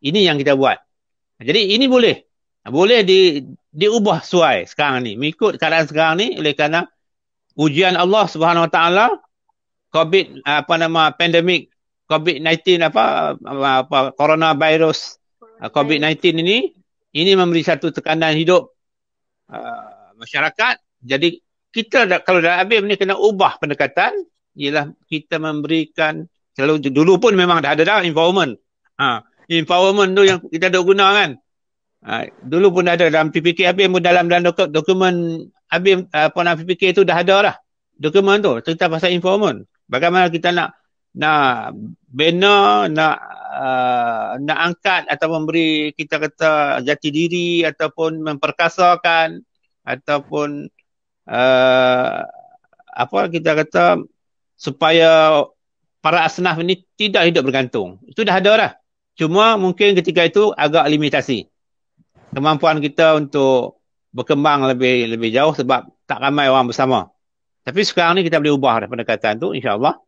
Speaker 3: Ini yang kita buat. Jadi ini boleh diubah sesuai sekarang ni, mengikut keadaan sekarang ni, oleh kerana ujian Allah Subhanahu Wa Taala, pandemik COVID-19 coronavirus COVID-19 ini memberi satu tekanan hidup masyarakat. Jadi kita kalau dalam Abim ni kena ubah pendekatan, ialah kita memberikan, dulu pun memang dah ada dah empowerment. Empowerment tu yang kita dah guna kan. Dulu pun ada dalam PPK Abim pun, dalam dokumen Abim PPK tu dah ada dah. Dokumen tu cerita pasal empowerment. Bagaimana kita nak bina, nak angkat atau memberi, kita kata, jati diri ataupun memperkasakan ataupun kita kata supaya para asnaf ini tidak hidup bergantung. Itu dah ada dah. Cuma mungkin ketika itu agak limitasi kemampuan kita untuk berkembang lebih jauh sebab tak ramai orang bersama. Tapi sekarang ni kita boleh ubah dah pendekatan tu, insya-Allah.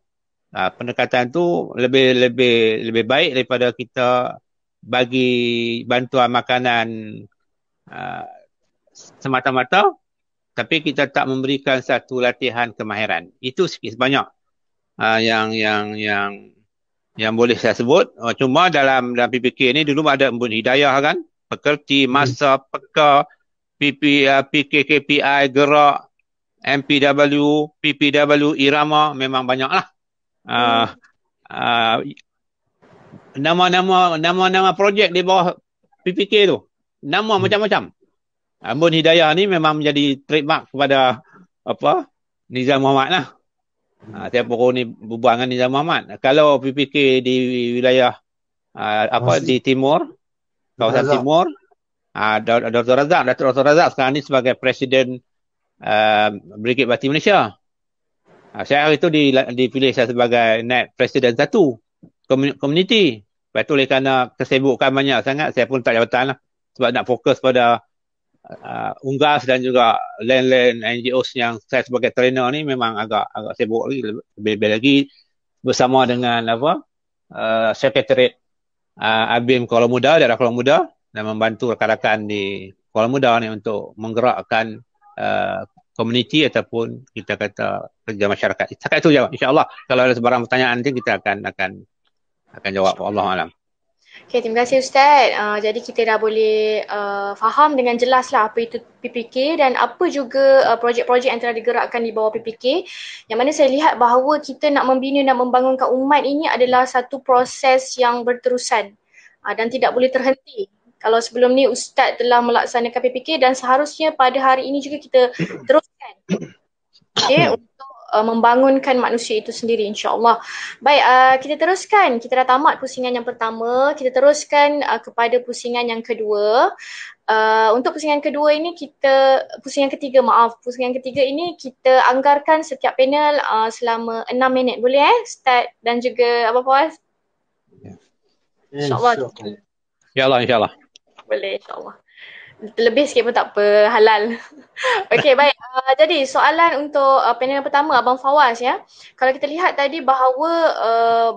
Speaker 3: Pendekatan tu lebih baik daripada kita bagi bantuan makanan semata-mata, tapi kita tak memberikan satu latihan kemahiran. Itu sikit sebanyak. yang boleh saya sebut. Cuma dalam PPK ni dulu ada Embun Hidayah kan, Pekerti, Masa, Peka, PKKPI, Gerak, MPW, PPW, Irama, memang banyak lah. Nama-nama projek di bawah PPK tu, nama macam-macam. Embun Hidayah ni memang menjadi trademark kepada Nizam Muhammad lah. Tiap orang ni berbual dengan Nizam Muhammad. Kalau PPK di wilayah di timur, kawasan timur, Dr. Razak sekarang ni sebagai Presiden Brigade Bati Malaysia. Saya hari itu dipilih saya sebagai Naib Presiden 1 komuniti. Lepas tu oleh kerana kesibukan banyak sangat, saya pun tak jawatan lah. Sebab nak fokus pada unggas dan juga land NGOs yang saya sebagai trainer ni memang agak sibuk lagi, lebih lagi bersama dengan Sekretariat ABIM Kuala Muda, daerah Kuala Muda, dan membantu rakan-rakan di Kuala Muda ni untuk menggerakkan komuniti ataupun kita kata kerja masyarakat. Setakat itu jawab. InsyaAllah kalau ada sebarang pertanyaan nanti kita akan jawab. Wallahualam.
Speaker 1: Okay, terima kasih Ustaz. Jadi kita dah boleh faham dengan jelas lah apa itu PPK dan apa juga projek-projek yang telah digerakkan di bawah PPK. Yang mana saya lihat bahawa kita nak membina dan membangunkan umat ini adalah satu proses yang berterusan dan tidak boleh terhenti. Kalau sebelum ni Ustaz telah melaksanakan PPK dan seharusnya pada hari ini juga kita teruskan. Okay, untuk membangunkan manusia itu sendiri, insyaAllah. Baik, kita teruskan. Kita dah tamat pusingan yang pertama. Kita teruskan kepada pusingan yang kedua. Untuk pusingan kedua ini pusingan ketiga ini kita anggarkan setiap panel selama 6 minit. Boleh Ustaz dan juga Abang Fawaz? InsyaAllah.
Speaker 3: InsyaAllah.
Speaker 1: Boleh, insyaAllah. Lebih sikit pun tak apa, halal. Okey, baik. Jadi soalan untuk panel yang pertama, Abang Fawaz ya. Kalau kita lihat tadi bahawa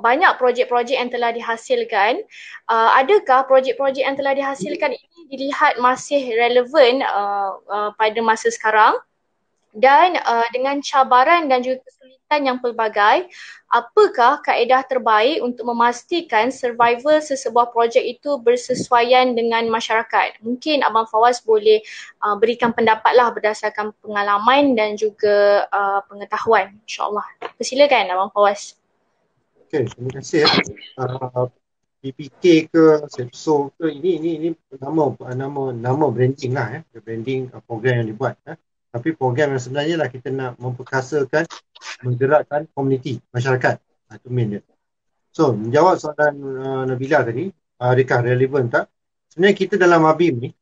Speaker 1: banyak projek-projek yang telah dihasilkan, adakah projek-projek yang telah dihasilkan ini dilihat masih relevan pada masa sekarang? Dan dengan cabaran dan juga kesulitan yang pelbagai, apakah kaedah terbaik untuk memastikan survival sesebuah projek itu bersesuaian dengan masyarakat? Mungkin Abang Fawaz boleh berikan pendapatlah berdasarkan pengalaman dan juga pengetahuan, insyaAllah. Persilakan Abang Fawaz.
Speaker 2: Okay, terima kasih. PPK ke SEPSO ke ini nama branding lah branding program yang dibuat Tapi program yang sebenarnya lah kita nak memperkasakan, menggerakkan komuniti, masyarakat. Itu main dia. So, menjawab soalan Nabila tadi, adakah relevan tak? Sebenarnya kita dalam ABIM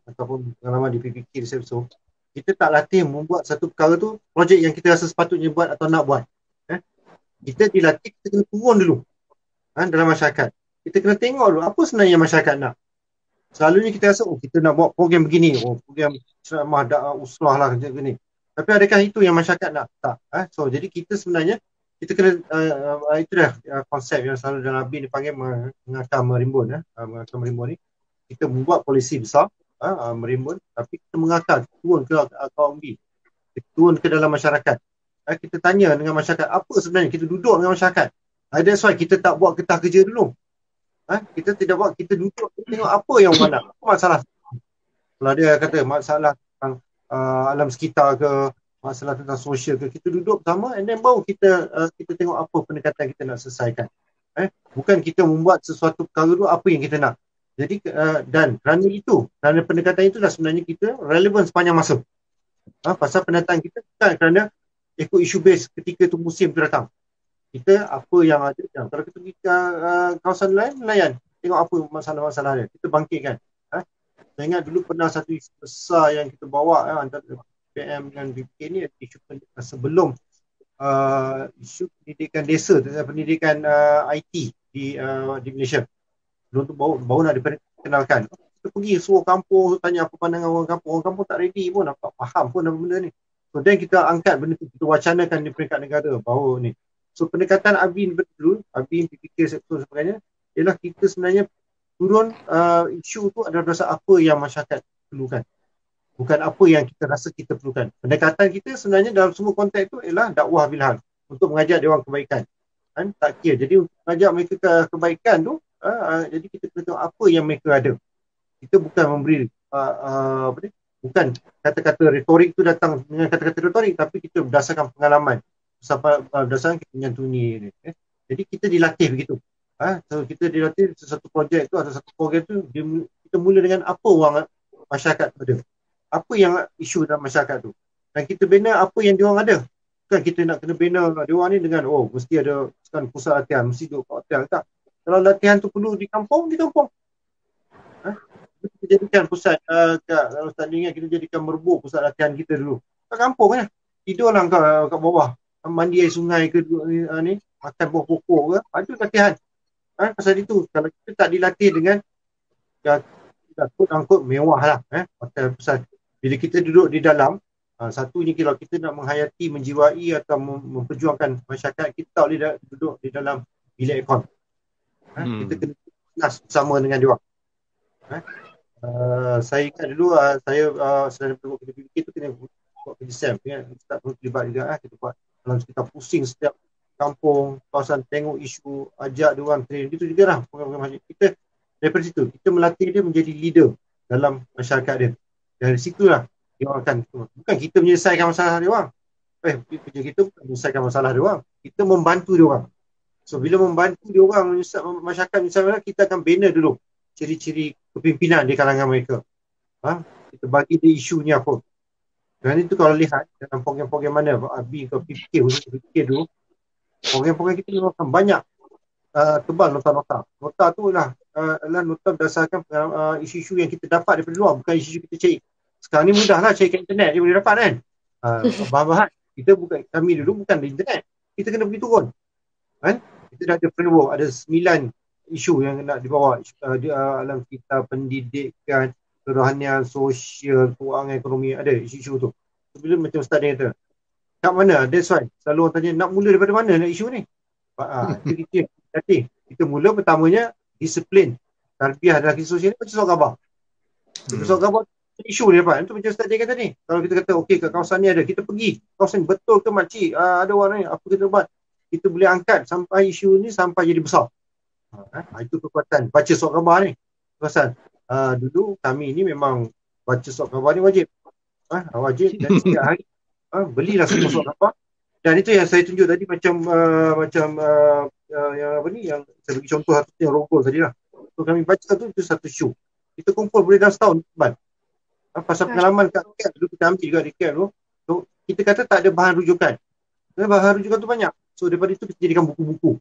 Speaker 2: ataupun pengalaman di PPK di SEPSO, kita tak latih membuat satu perkara tu, projek yang kita rasa sepatutnya buat atau nak buat. Kita dilatih, kita kena turun dulu dalam masyarakat. Kita kena tengok dulu apa sebenarnya masyarakat nak. Selalunya kita rasa, kita nak buat program begini, program ceramah uslah lah macam ni. Tapi adakah itu yang masyarakat nak? Tak. So, jadi kita sebenarnya, kita kena, itu dah konsep yang selalu dalam ABIN dipanggil mengakar merimbun. Mengakar merimbun ni, kita membuat polisi besar, merimbun, tapi kita mengakar, turun ke kaum B. Kita turun ke dalam masyarakat. Kita tanya dengan masyarakat, apa sebenarnya? Kita duduk dengan masyarakat. That's why kita tak buat getah kerja dulu. Kita tidak buat, kita duduk, kita tengok apa yang orang nak, apa masalah. Kalau dia kata masalah tentang alam sekitar ke, masalah tentang sosial ke, kita duduk bersama and then baru kita tengok apa pendekatan kita nak selesaikan. Bukan kita membuat sesuatu perkara tu apa yang kita nak. Jadi dan kerana pendekatan itu dah sebenarnya kita relevan sepanjang masa. Pasal pendataan kita bukan kerana ikut isu base ketika tu musim tu datang. Kita apa yang ada, kalau kita pergi ke kawasan lain, melayan, tengok apa masalah-masalah dia, kita bangkitkan. Saya ingat dulu pernah satu isu besar yang kita bawa antara PM dan BPK ni, isu sebelum isu pendidikan desa, pendidikan IT di Malaysia. Belum tu baru nak dikenalkan. Kita pergi seluruh kampung, tanya apa pandangan orang kampung tak ready pun, tak faham pun apa benda ni. So then kita angkat benda tu, kita wacanakan di peringkat negara baru ni. So pendekatan ABIN dulu, ABIN, PPK, sektor sebagainya, ialah kita sebenarnya turun isu tu adalah berdasar apa yang masyarakat perlukan. Bukan apa yang kita rasa kita perlukan. Pendekatan kita sebenarnya dalam semua konteks tu ialah dakwah bilhal. untuk mengajak dia orang kebaikan. Kan? Tak kira. Jadi untuk mengajak mereka ke kebaikan tu, jadi kita kena tahu apa yang mereka ada. Kita bukan memberi apa ni? Bukan kata-kata retorik tu datang dengan kata-kata retorik, tapi kita berdasarkan pengalaman, berdasarkan kita menyantuni. Jadi kita dilatih begitu. So kita dilatih satu projek tu atau satu program tu, kita mula dengan apa orang masyarakat tu ada. Apa yang isu dalam masyarakat tu. Dan kita bina apa yang diorang ada. Bukan kita nak kena bina diorang ni dengan mesti ada pusat latihan, mesti duduk kat hotel. Tak. Kalau latihan tu perlu di kampung, di kampung. Kita jadikan pusat kalau tak ingat, kita jadikan Merbuk pusat latihan kita dulu. Kat kampung kan. Tidur lah kat bawah. Mandi air sungai ke ni, makan buah pokok ke. Itu latihan. Pasal itu, kalau kita tak dilatih dengan angkut mewah lah. Hotel pusat. Bila kita duduk di dalam, satunya kalau kita nak menghayati, menjiwai atau memperjuangkan masyarakat, kita tak boleh duduk di dalam bilik aircon. Kita kena panas bersama dengan dia orang. Saya ingat dulu saya sedang buat kerja PBK tu kena buat kerja SAM tak perlu terlibat juga. Kita buat kalau kita pusing setiap kampung, kawasan, tengok isu, ajak dia orang train, itu juga lah program kita. Daripada situ kita melatih dia menjadi leader dalam masyarakat dia. Dari situlah dia orang akan, bukan kita menyelesaikan masalah dia orang. Kerja kita bukan menyelesaikan masalah dia orang, kita membantu dia orang. So bila membantu dia orang masyarakat misalnya, kita akan bina dulu ciri-ciri kepimpinan di kalangan mereka. Kita bagi dia isu ni apa. Dan itu kalau lihat dalam program-program mana ABI ke PPK dulu, program-program kita akan banyak tebal nota-nota. Nota tu adalah nota berdasarkan isu-isu yang kita dapat daripada luar, bukan isu-isu kita cari. Sekarang ni mudah lah cari kat internet, dia boleh dapat kan. Bahan-bahan. Kami dulu bukan di internet. Kita kena pergi turun. Kan? Kita dah ada framework, ada 9 isu yang nak dibawa dalam kita pendidikan, kerohanian, sosial, keuangan, ekonomi, ada isu-isu tu. Bila macam Ustaz dia kata, kat mana? That's why selalu orang tanya, nak mula daripada mana nak isu ni? Kita mula pertamanya disiplin, tarbiyah dalam kisah sosial ni macam surat khabar. Surat khabar isu dia dapat. Itu macam Ustaz dia kata ni. Kalau kita kata okey kat kawasan ni ada, kita pergi kawasan betul ke makcik, ada orang ni, apa kita buat? Kita boleh angkat sampai isu ni sampai jadi besar. Itu kekuatan baca surat khabar ni. Pasal dulu kami ni memang baca surat khabar ni wajib. Wajib, dan setiap hari belilah semua surat khabar. Dan itu yang saya tunjuk tadi macam yang apa ni, yang saya bagi contoh satu yang rogol tadi lah. So kami baca tu, itu satu show. Kita kumpul boleh dalam setahun teman. Pasal pengalaman kat camp dulu, kita ambil juga di camp tu. So kita kata tak ada bahan rujukan. Bahan rujukan tu banyak. So daripada itu kita jadikan buku-buku.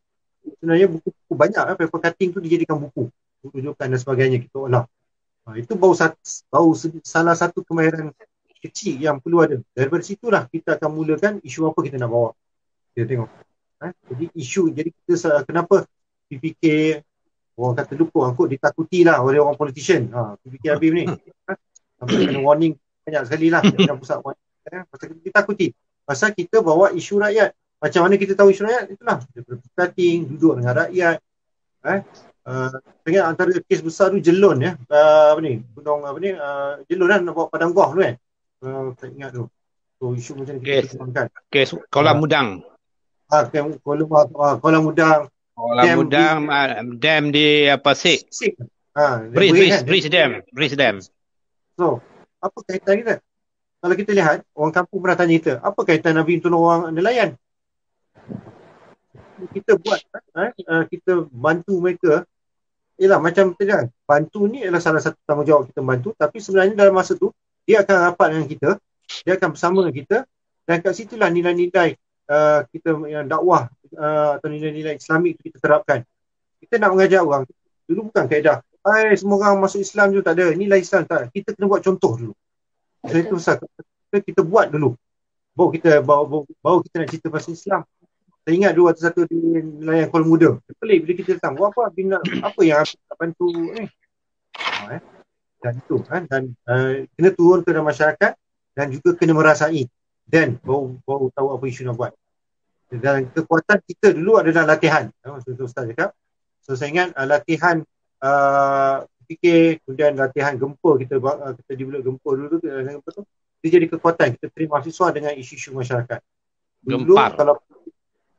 Speaker 2: Sebenarnya buku-buku banyak, paper cutting tu dijadikan buku, rujukan dan sebagainya kita olah. Itu baru salah satu kemahiran kecil yang perlu ada. Daripada situlah kita akan mulakan isu apa kita nak bawa. Kita tengok. Jadi isu, jadi kita kenapa PPK orang kata lupa angkut ditakuti lah oleh orang politician. PPK Habib ni. Sampai kena warning banyak sekali lah dalam pusat warning. Pasal kita ditakuti. Pasal kita bawa isu rakyat. Macam mana kita tahu isu rakyat? Itulah. Daripada cutting, duduk dengan rakyat. Dengan antara kes besar tu Jelun ya. Gunung Jelun kan nak bawa padang goh tu kan. Tak ingat tu. So isu macam ni kita kembangkan. Kes
Speaker 3: Kolam Mudang.
Speaker 2: Kolam Mudang.
Speaker 3: Kolam Mudang, dam di Pasik. Bridge dam. So, apa kaitan kita? Kalau kita lihat, orang kampung pernah tanya kita, apa kaitan Nabi tolong orang nelayan? Kita buat, kita bantu mereka. Yalah, macam tadi kan, bantu ni adalah salah satu tanggungjawab kita bantu, tapi sebenarnya dalam masa tu, dia akan rapat dengan kita, dia akan bersama dengan kita, dan kat situlah nilai-nilai kita yang dakwah atau nilai-nilai Islamik itu kita terapkan. Kita nak mengajar orang, dulu bukan kaedah, semua orang masuk Islam je, tak ada, nilai Islam tak ada. Kita kena buat contoh dulu. Jadi itu pasal kita buat dulu. Baru kita nak cerita pasal Islam. Saya ingat dulu satu di nelayan Kuala Muda. Pelik bila kita datang, buat apa yang nak bantu ni. Dan itu kan, dan kena turun ke dalam masyarakat dan juga kena merasai. Dan baru tahu apa isu nak buat. Dan kekuatan kita dulu adalah latihan. Ustaz cakap. So saya ingat latihan fikir, kemudian latihan gempa, kita develop gempa dulu tu, dia jadi kekuatan. Kita terima mahasiswa dengan isu-isu masyarakat. Dulu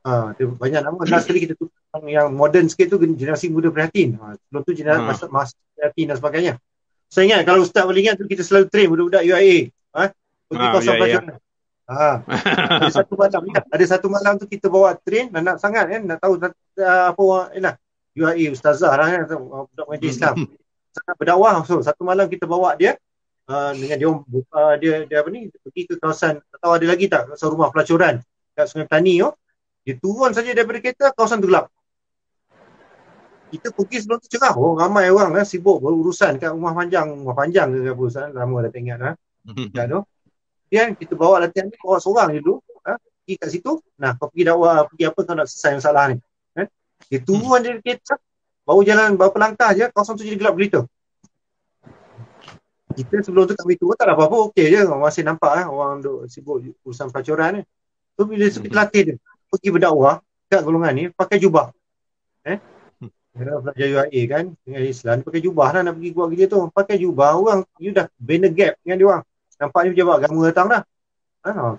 Speaker 2: Dia banyak nama. Last kali kita tukar yang modern sikit tu generasi muda prihatin. Sebelum tu generasi masa prihatin dan sebagainya. Saya ingat kalau Ustaz boleh ingat tu kita selalu train budak-budak UIA. Pergi kawasan pelajaran. Ada satu malam ada satu malam tu kita bawa train nak sangat kan nak tahu apa UIA ustazah lah kan budak mengaji Islam. Sangat berdakwah. So satu malam kita bawa dia dengan dia apa ni pergi ke kawasan tak tahu ada lagi tak kawasan rumah pelacuran kat Sungai Petani tu. Dia turun saja daripada kereta kawasan tu gelap. Kita pergi sebelum tu cerah. Ramai orang sibuk berurusan kat rumah panjang ke apa Ustaz. Lama dah tak ingat tu. Kemudian kita bawa latihan ni bawa seorang je dulu. Pergi kat situ. Nah, kau pergi dakwah, pergi apa kau nak selesai masalah ni. Dia turun dari kereta. Baru jalan berapa langkah je, kawasan tu jadi gelap gelita. Kita sebelum tu kami turun tak ada apa-apa, okey je. Masih nampak orang duk sibuk urusan pelacuran ni. So bila kita latih dia, pergi berdakwah kat golongan ni, pakai jubah. Pelajar UIA kan, dengan Islam, pakai jubah lah nak pergi buat kerja tu. Pakai jubah, orang, you dah bina gap dengan dia orang. Nampaknya pejabat agama datang dah.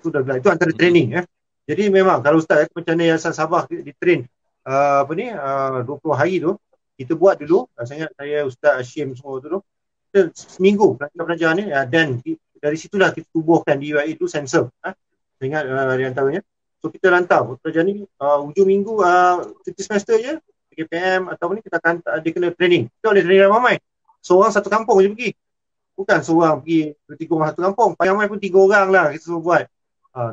Speaker 2: Tu dah gelap. Itu antara training. Jadi memang kalau Ustaz macam mana Yayasan Sabah di train 20 hari tu, kita buat dulu. Saya ingat saya Ustaz Hashim semua tu kita seminggu pelajar ni dan dari situlah kita tubuhkan di UIA itu sensor. Saya ingat di antaranya. So kita rantau pelajar ni hujung minggu cuti semester je PKPM atau ni kita akan dia kena training. Kita boleh training ramai. Seorang satu kampung je pergi. Bukan seorang pergi 2-3 orang satu kampung. Paling ramai pun 3 orang lah kita suruh buat.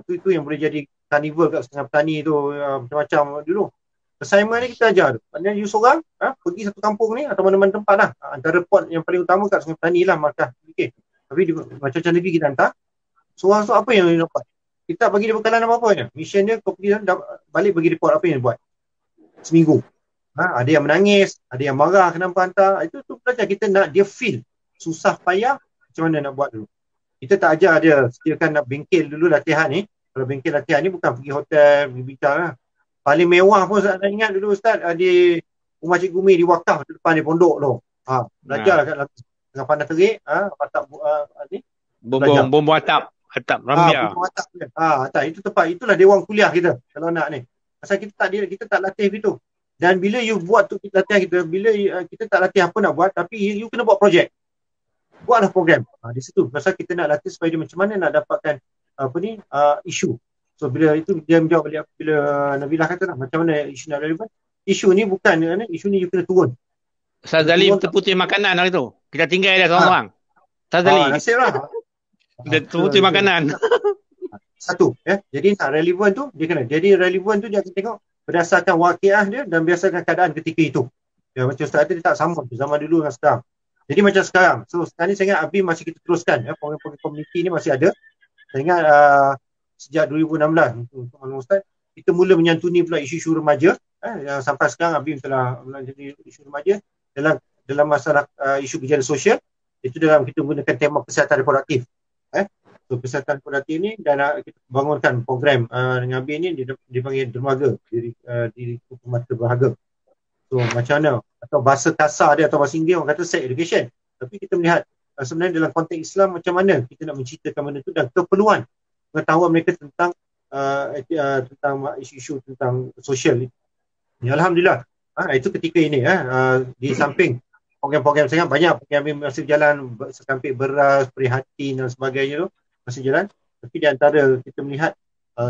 Speaker 2: Itu yang boleh jadi carnival kat Sungai Petani tu macam-macam dulu. Assignment ni kita ajar tu. Maknanya you seorang pergi satu kampung ni atau mana-mana tempat lah. Antara port yang paling utama kat Sungai Petani lah markah. Okay. Tapi macam-macam negeri kita hantar. Seorang tu apa yang dia dapat? Kita bagi dia bekalan apa-apa je. Mission dia kau pergi balik bagi report apa yang dia buat. Seminggu. Ada yang menangis, ada yang marah kenapa hantar. Itu tu pelajar kita nak dia feel susah payah macam mana nak buat dulu. Kita tak ajar dia sediakan nak bengkel dulu latihan ni. Kalau bengkel latihan ni bukan pergi hotel, pergi bincang lah. Paling mewah pun saya ingat dulu Ustaz di rumah Cikgu Mi di Wakaf depan di pondok tu. Belajar kat tengah panas terik, atap ni.
Speaker 3: Bom atap rambia.
Speaker 2: Bom atap dia. Atap itu tempat itulah dewan kuliah kita kalau nak ni. Pasal kita tak latih gitu. Dan bila you buat tu latihan kita, bila kita tak latih apa nak buat, tapi you kena buat projek. Buatlah program. Di situ. Pasal kita nak latih supaya dia macam mana nak dapatkan isu. So bila itu dia menjawab balik bila Nabilah kata macam mana isu nak relevan. Isu ni bukan isu ni you kena turun.
Speaker 3: Ustaz Zali terputih makanan hari tu. Kita tinggal dia seorang-seorang. Ustaz Zali.
Speaker 2: Nasib lah.
Speaker 3: Dia terputih makanan.
Speaker 2: Satu. Jadi nak relevan tu dia kena. Jadi relevan tu dia akan tengok berdasarkan waqiah dia dan berdasarkan keadaan ketika itu. Macam Ustaz dia tak sama zaman dulu dengan sekarang. Jadi macam sekarang. So sekarang ni saya ingat ABIM masih kita teruskan. Program-program komuniti ni masih ada. Saya ingat sejak 2016 untuk Malam Ustaz, kita mula menyantuni pula isu-isu remaja. Yang sampai sekarang ABIM telah menyantuni isu remaja dalam masalah isu gejala sosial. Itu dalam kita menggunakan tema kesihatan reproduktif. So kesihatan reproduktif ni dan kita bangunkan program dengan ABIM ni dipanggil dermaga, diri mata berharga. So macam mana? Atau bahasa kasar dia atau bahasa Inggeris orang kata sex education. Tapi kita melihat sebenarnya dalam konteks Islam macam mana kita nak menceritakan benda tu dan keperluan pengetahuan mereka tentang isu-isu tentang sosial. Alhamdulillah. Itu ketika ini di samping program-program sangat banyak program masih berjalan, sekampik beras, prihatin dan sebagainya tu masih jalan. Tapi di antara kita melihat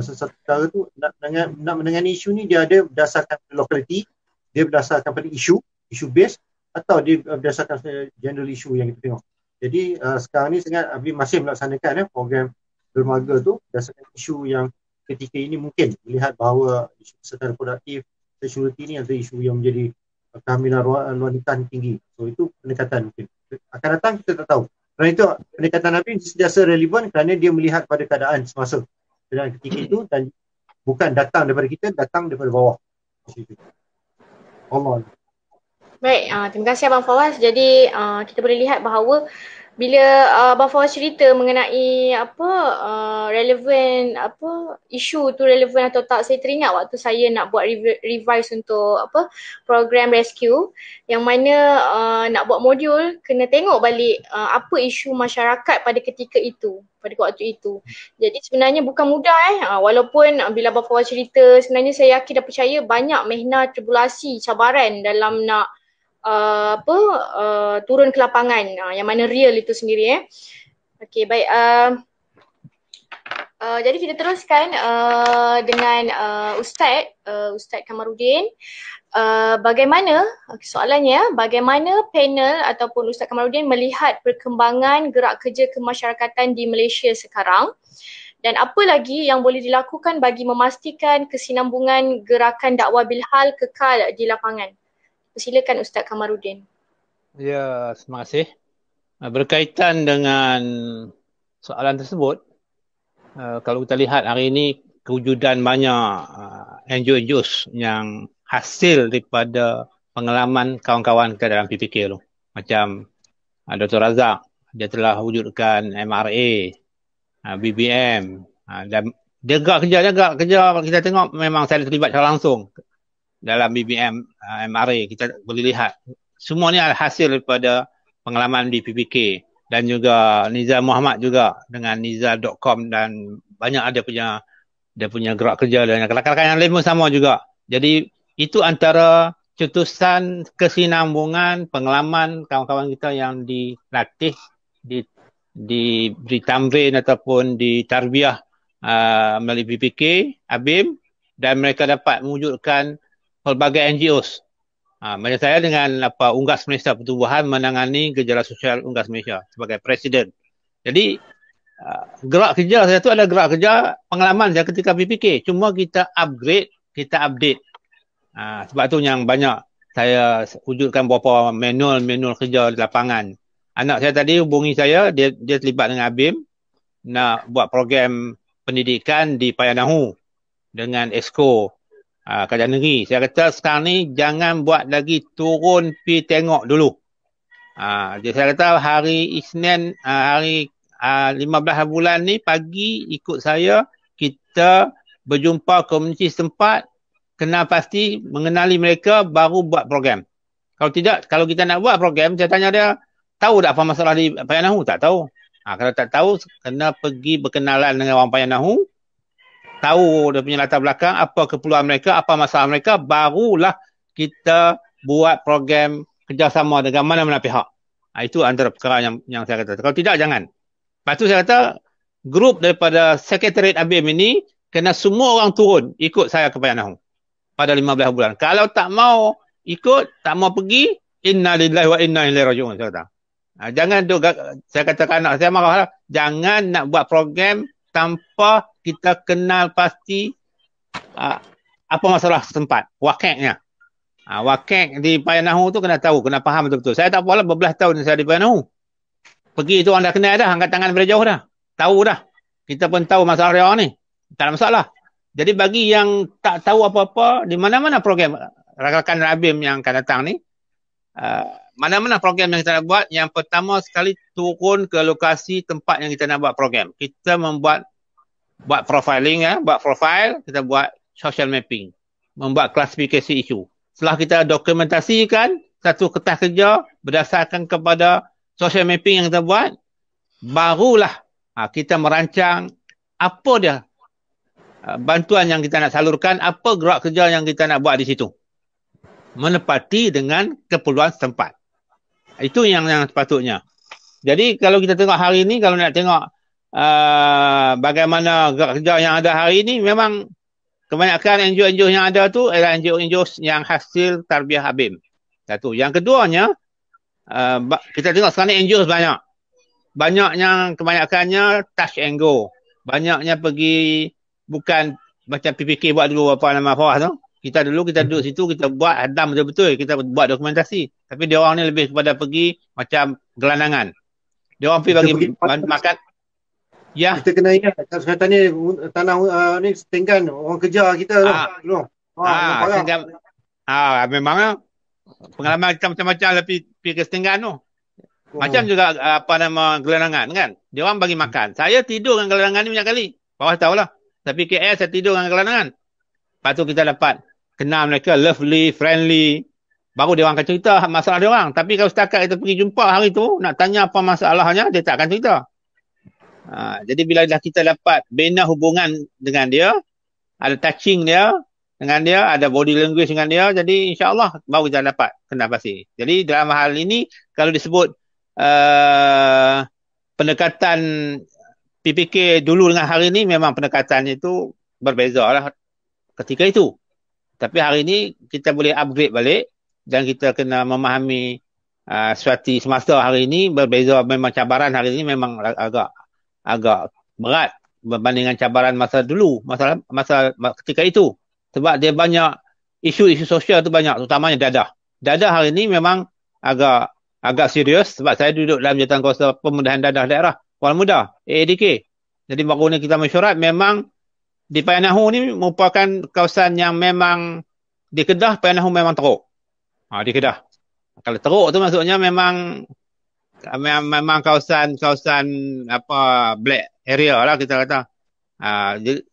Speaker 2: sesuatu perkara tu nak menangani isu ni dia ada berdasarkan lokaliti, dia berdasarkan pada isu base atau dia berdasarkan general isu yang kita tengok. Jadi sekarang ni sangat ABIM masih melaksanakan program dermaga tu berdasarkan isu yang ketika ini mungkin melihat bahawa isu kesihatan reproduktif, sexuality ni antara isu yang menjadi kehamilan wanita tinggi. So itu pendekatan mungkin. Akan datang kita tak tahu. Kerana itu pendekatan ABIM sentiasa relevan kerana dia melihat pada keadaan semasa dan ketika itu dan bukan datang daripada kita, datang daripada bawah. Allah.
Speaker 1: Baik, terima kasih Abang Fawaz. Jadi kita boleh lihat bahawa bila Abang Fawaz cerita mengenai relevan isu tu relevan atau tak, saya teringat waktu saya nak buat revise untuk program rescue yang mana nak buat modul kena tengok balik apa isu masyarakat pada ketika itu, pada waktu itu. Jadi sebenarnya bukan mudah walaupun bila Abang Fawaz cerita, sebenarnya saya yakin dan percaya banyak mehna, tribulasi, cabaran dalam nak turun ke lapangan yang mana real itu sendiri. Okey, baik. Jadi kita teruskan dengan Ustaz Kamarudin. Bagaimana, soalannya, bagaimana panel ataupun Ustaz Kamarudin melihat perkembangan gerak kerja kemasyarakatan di Malaysia sekarang, dan apa lagi yang boleh dilakukan bagi memastikan kesinambungan gerakan dakwah bilhal kekal di lapangan? Silakan Ustaz Kamarudin.
Speaker 3: Ya, terima kasih. Berkaitan dengan soalan tersebut, kalau kita lihat hari ini kewujudan banyak NGO-NGOs yang hasil daripada pengalaman kawan-kawan kita dalam PPK tu. Macam Dr. Razak, dia telah wujudkan MRA, BBM, dan dia gerak kerja kita tengok memang saya terlibat secara langsung dalam BBM, MRA. Kita boleh lihat semua ni adalah hasil daripada pengalaman di PPK, dan juga Nizam Muhammad juga dengan nizam.com, dan banyak ada dia punya gerak kerja dan rakan-rakan yang lain pun sama juga. Jadi itu antara cetusan kesinambungan pengalaman kawan-kawan kita yang dilatih, diberi tamrin ataupun ditarbiah melalui PPK, ABIM, dan mereka dapat mewujudkan pelbagai NGOs. Macam saya dengan Unggas Malaysia Pertubuhan menangani gejala sosial Unggas Malaysia sebagai presiden. Jadi gerak kerja saya tu ada gerak kerja pengalaman saya ketika PPK. Cuma kita upgrade, kita update. Sebab tu yang banyak saya wujudkan beberapa manual kerja di lapangan. Anak saya tadi hubungi saya, dia terlibat dengan ABIM nak buat program pendidikan di Payanahu dengan ESCO. Kerajaan negeri. Saya kata sekarang ni jangan buat lagi, turun pi tengok dulu. Jadi saya kata hari Isnin, hari 15 bulan ni pagi ikut saya, kita berjumpa komuniti setempat, kenal pasti, mengenali mereka, baru buat program. Kalau tidak, kalau kita nak buat program, saya tanya dia, tahu tak apa masalah di Payanahu? Tak tahu. Kalau tak tahu, kena pergi berkenalan dengan orang Payanahu, tahu dia punya latar belakang, apa keperluan mereka, apa masalah mereka, barulah kita buat program kerjasama dengan mana-mana pihak. Itu antara perkara yang saya kata. Kalau tidak, jangan. Lepas tu saya kata, grup daripada Sekretariat ABIM ini, kena semua orang turun ikut saya ke Payanahu pada 15 bulan. Kalau tak mau ikut, tak mau pergi, inna lillahi wa inna ilaihi raji'un, saya kata. Jangan tu, saya katakan anak saya marah, jangan nak buat program tanpa kita kenal pasti apa masalah setempat, wakeknya. Wakek di Payanahu tu kena tahu, kena faham betul-betul. Saya tak apalah berbelas tahun saya di Payanahu. Pergi tu orang dah kenal dah, angkat tangan dari jauh dah. Tahu dah. Kita pun tahu masalah dia orang ni. Tak ada masalah. Jadi bagi yang tak tahu apa-apa, di mana-mana program rakan-rakan ABIM yang akan datang ni, mana-mana program yang kita nak buat, yang pertama sekali turun ke lokasi tempat yang kita nak buat program. Kita buat profiling, buat profile, kita buat social mapping, membuat klasifikasi isu. Setelah kita dokumentasikan satu kertas kerja berdasarkan kepada social mapping yang kita buat, barulah kita merancang apa dia bantuan yang kita nak salurkan, apa gerak kerja yang kita nak buat di situ, menepati dengan keperluan setempat. Itu yang sepatutnya. Jadi kalau kita tengok hari ini, kalau nak tengok bagaimana gerak kerja yang ada hari ini, memang kebanyakan NGO-NGO yang ada tu adalah NGO-NGO yang hasil tarbiyah ABIM. Satu. Yang keduanya, kita tengok sekarang ni NGO banyak. Banyak yang kebanyakannya touch and go. Banyaknya pergi, bukan macam PPK buat dulu apa nama Fawaz tu. Kita duduk situ, kita buat hadam betul-betul, kita buat dokumentasi. Tapi dia orang ni lebih kepada pergi macam gelandangan. Dia orang pergi bagi makan. Ya.
Speaker 2: Kita kena ingat, sekarang ni tanah ni setinggan orang kerja kita tu.
Speaker 3: Memang pengalaman kita macam-macam pergi ke setinggan tu. Macam juga gelandangan kan. Dia orang bagi makan. Saya tidur dengan gelandangan ni banyak kali. Bawah tahulah. Tapi KL saya tidur dengan gelandangan. Lepas tu kita dapat kenal mereka, lovely, friendly. Baru dia orang akan cerita masalah dia orang. Tapi kalau setakat kita pergi jumpa hari tu, nak tanya apa masalahnya, dia tak akan cerita. Jadi bila dah kita dapat bina hubungan dengan dia, ada touching dia dengan dia, ada body language dengan dia, jadi insyaAllah baru kita dapat kenal pasti. Jadi dalam hal ini, kalau disebut pendekatan PPK dulu dengan hari ini, memang pendekatannya itu berbeza lah ketika itu. Tapi hari ini kita boleh upgrade balik dan kita kena memahami situasi semasa hari ini berbeza. Memang cabaran hari ini memang agak berat berbanding dengan cabaran masa dulu, masa ketika itu. Sebab dia banyak isu-isu sosial tu banyak, terutamanya dadah. Dadah hari ini memang agak serius sebab saya duduk dalam Jawatankuasa Pemudahan Dadah Daerah Orang Muda, AADK. Jadi baru ni kita mesyuarat, memang di Payanahu ni merupakan kawasan yang memang di Kedah, Payanahu memang teruk. Di Kedah. Kalau teruk tu maksudnya memang kawasan black area lah kita kata.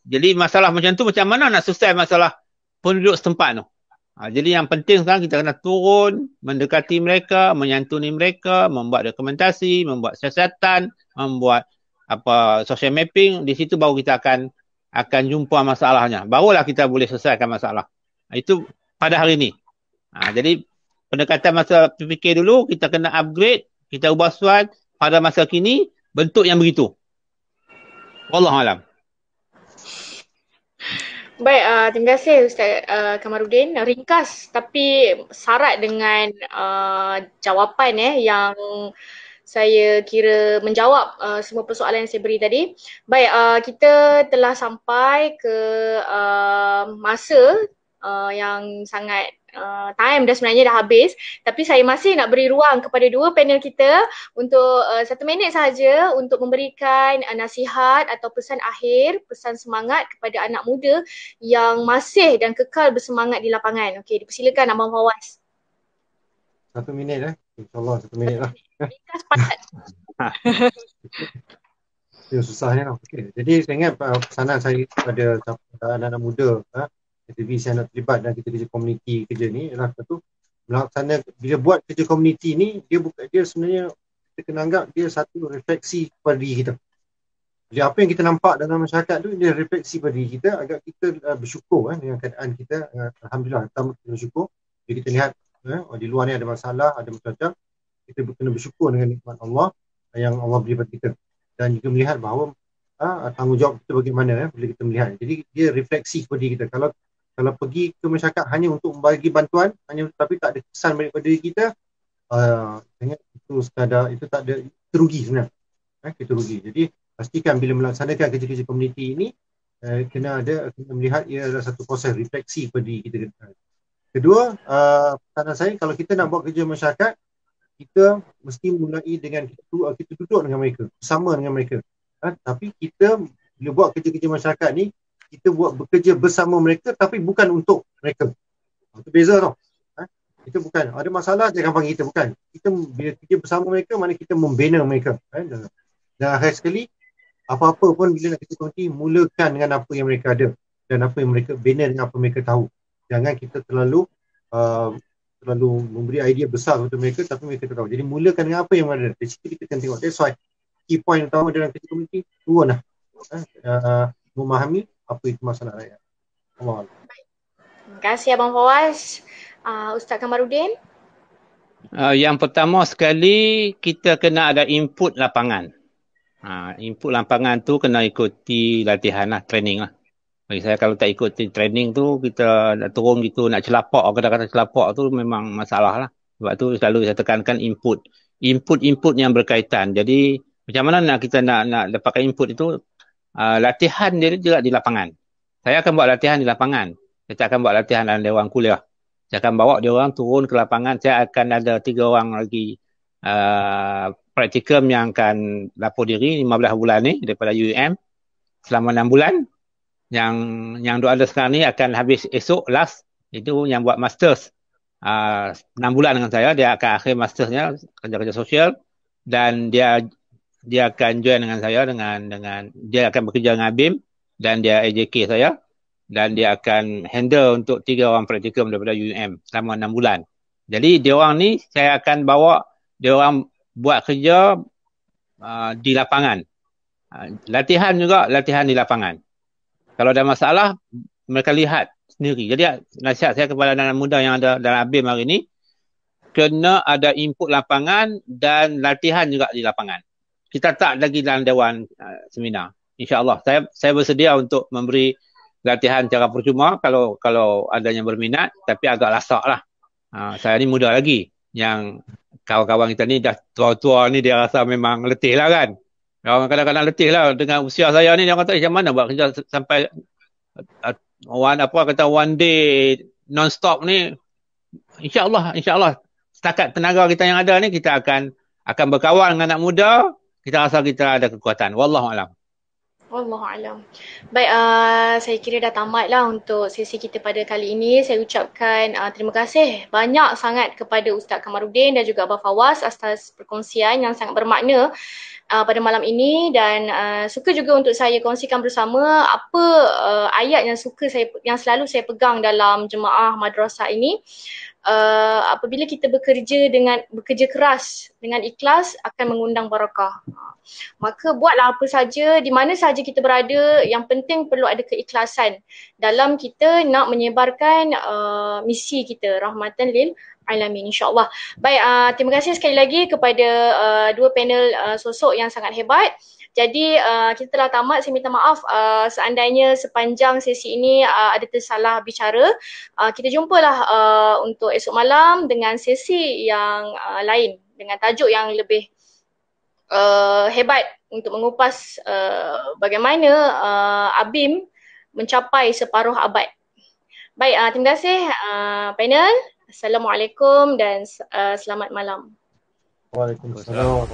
Speaker 3: Jadi masalah macam tu macam mana nak selesai masalah penduduk setempat tu. Jadi yang penting sekarang kita kena turun, mendekati mereka, menyantuni mereka, membuat dokumentasi, membuat siasatan, membuat social mapping. Di situ baru kita akan jumpa masalahnya. Barulah kita boleh selesaikan masalah. Itu pada hari ini. Jadi pendekatan masa PPK dulu, kita kena upgrade, kita ubah suat. Pada masa kini, bentuk yang begitu. Wallahualam.
Speaker 1: Baik, terima kasih Ustaz Kamarudin. Ringkas tapi syarat dengan jawapan yang saya kira menjawab semua persoalan yang saya beri tadi. Baik, kita telah sampai ke masa yang sangat time dah sebenarnya dah habis, tapi saya masih nak beri ruang kepada dua panel kita untuk 1 minit sahaja untuk memberikan nasihat atau pesan akhir, pesan semangat kepada anak muda yang masih dan kekal bersemangat di lapangan. Okey, dipersilakan Abang Fawaz.
Speaker 2: 1 minit InsyaAllah 1 minit lah.
Speaker 1: Ringkas padat.
Speaker 2: Itu susahnya. Okay. Jadi saya ingat pesanan saya kepada anak-anak muda, aktivis yang nak terlibat dalam kerja komuniti kerja ni ialah satu, melaksana bila buat kerja komuniti ni, dia sebenarnya kita kena anggap dia satu refleksi kepada diri kita. Jadi apa yang kita nampak dalam masyarakat tu, dia refleksi pada diri kita agar kita bersyukur dengan keadaan kita. Alhamdulillah, pertama kita bersyukur. Jadi kita lihat di luar ni ada masalah, ada macam-macam, kita kena bersyukur dengan nikmat Allah yang Allah beri pada kita, dan juga melihat bahawa tanggungjawab kita bagaimana bila kita melihat. Jadi dia refleksi kepada diri kita. Kalau pergi ke masyarakat hanya untuk membagi bantuan, tapi tak ada kesan daripada diri kita, itu sekadar, itu tak ada, kita rugi sebenarnya. Kita rugi. Jadi pastikan bila melaksanakan kerja-kerja komuniti ini, kena melihat ia adalah satu proses refleksi kepada diri kita. Kedua, pesanan saya, kalau kita nak buat kerja masyarakat, kita mesti mulai dengan kita duduk dengan mereka, bersama dengan mereka. Tapi kita bila buat kerja-kerja masyarakat ni, kita bekerja bersama mereka tapi bukan untuk mereka. Itu beza tau. Kita bukan, ada masalah jangan panggil kita, bukan. Kita bila kerja bersama mereka, mana kita membina mereka. Dan akhir sekali, apa-apa pun bila nak kerja komuniti, mulakan dengan apa yang mereka ada dan apa yang mereka bina dengan apa mereka tahu. Jangan kita terlalu memberi idea besar untuk mereka tapi mereka tak tahu. Jadi mulakan dengan apa yang ada. Dari situ kita akan tengok. That's why key point utama dalam kerja komuniti, turun memahami apa itu masalah rakyat. Allah.
Speaker 1: Terima kasih Abang Fawaz. Ustaz Kamarudin.
Speaker 3: Yang pertama sekali, kita kena ada input lapangan. Input lapangan tu kena ikuti latihan lah, training lah. Bagi saya kalau tak ikuti training tu, kita nak turun gitu, nak celapak, kadang-kadang celapak tu memang masalah lah. Sebab tu selalu saya tekankan input. Input yang berkaitan. Jadi macam mana kita nak dapatkan input itu, latihan dia juga di lapangan. Saya akan buat latihan di lapangan. Saya tak akan buat latihan dalam dewan kuliah. Saya akan bawa dia orang turun ke lapangan. Saya akan ada 3 orang lagi praktikum yang akan lapor diri 15 bulan ni daripada UUM selama 6 bulan. Yang dua ada sekarang ni akan habis esok last. Itu yang buat masters. 6 bulan dengan saya, dia akan akhir mastersnya kerja-kerja sosial. dan dia akan join dengan saya dengan dia akan bekerja dengan ABIM dan dia AJK saya, dan dia akan handle untuk 3 orang praktikum daripada UUM selama 6 bulan. Jadi dia orang ni saya akan bawa dia orang buat kerja di lapangan. Latihan di lapangan. Kalau ada masalah, mereka lihat sendiri. Jadi nasihat saya kepada anak muda yang ada dalam ABIM hari ini, kena ada input lapangan dan latihan juga di lapangan. Kita tak lagi dalam dewan seminar. InsyaAllah. Saya bersedia untuk memberi latihan secara percuma kalau adanya berminat, tapi agak lasak lah. Saya ni muda lagi. Yang kawan-kawan kita ni dah tua-tua ni, dia rasa memang letih lah kan. Orang kadang-kadang letih lah dengan usia saya ni. Dia kata, macam mana buat kerja sampai one day non-stop ni. InsyaAllah setakat tenaga kita yang ada ni, kita akan berkawan dengan anak muda. Kita rasa kita ada kekuatan. Wallahualam.
Speaker 1: Wallahualam. Baik, saya kira dah tamat lah untuk sesi kita pada kali ini. Saya ucapkan terima kasih banyak sangat kepada Ustaz Kamarudin dan juga Abah Fawaz atas perkongsian yang sangat bermakna pada malam ini, dan suka juga untuk saya kongsikan bersama apa ayat yang selalu saya pegang dalam jemaah madrasah ini. Apabila kita bekerja keras dengan ikhlas akan mengundang barakah. Maka buatlah apa saja, di mana saja kita berada, yang penting perlu ada keikhlasan dalam kita nak menyebarkan misi kita, rahmatan lil alamin, insyaAllah. Baik, terima kasih sekali lagi kepada dua panel sosok yang sangat hebat. Jadi kita telah tamat. Saya minta maaf seandainya sepanjang sesi ini ada tersalah bicara. Kita jumpalah untuk esok malam dengan sesi yang lain, dengan tajuk yang lebih hebat untuk mengupas bagaimana ABIM mencapai separuh abad. Baik, terima kasih panel. Assalamualaikum dan selamat malam.
Speaker 2: Waalaikumsalam.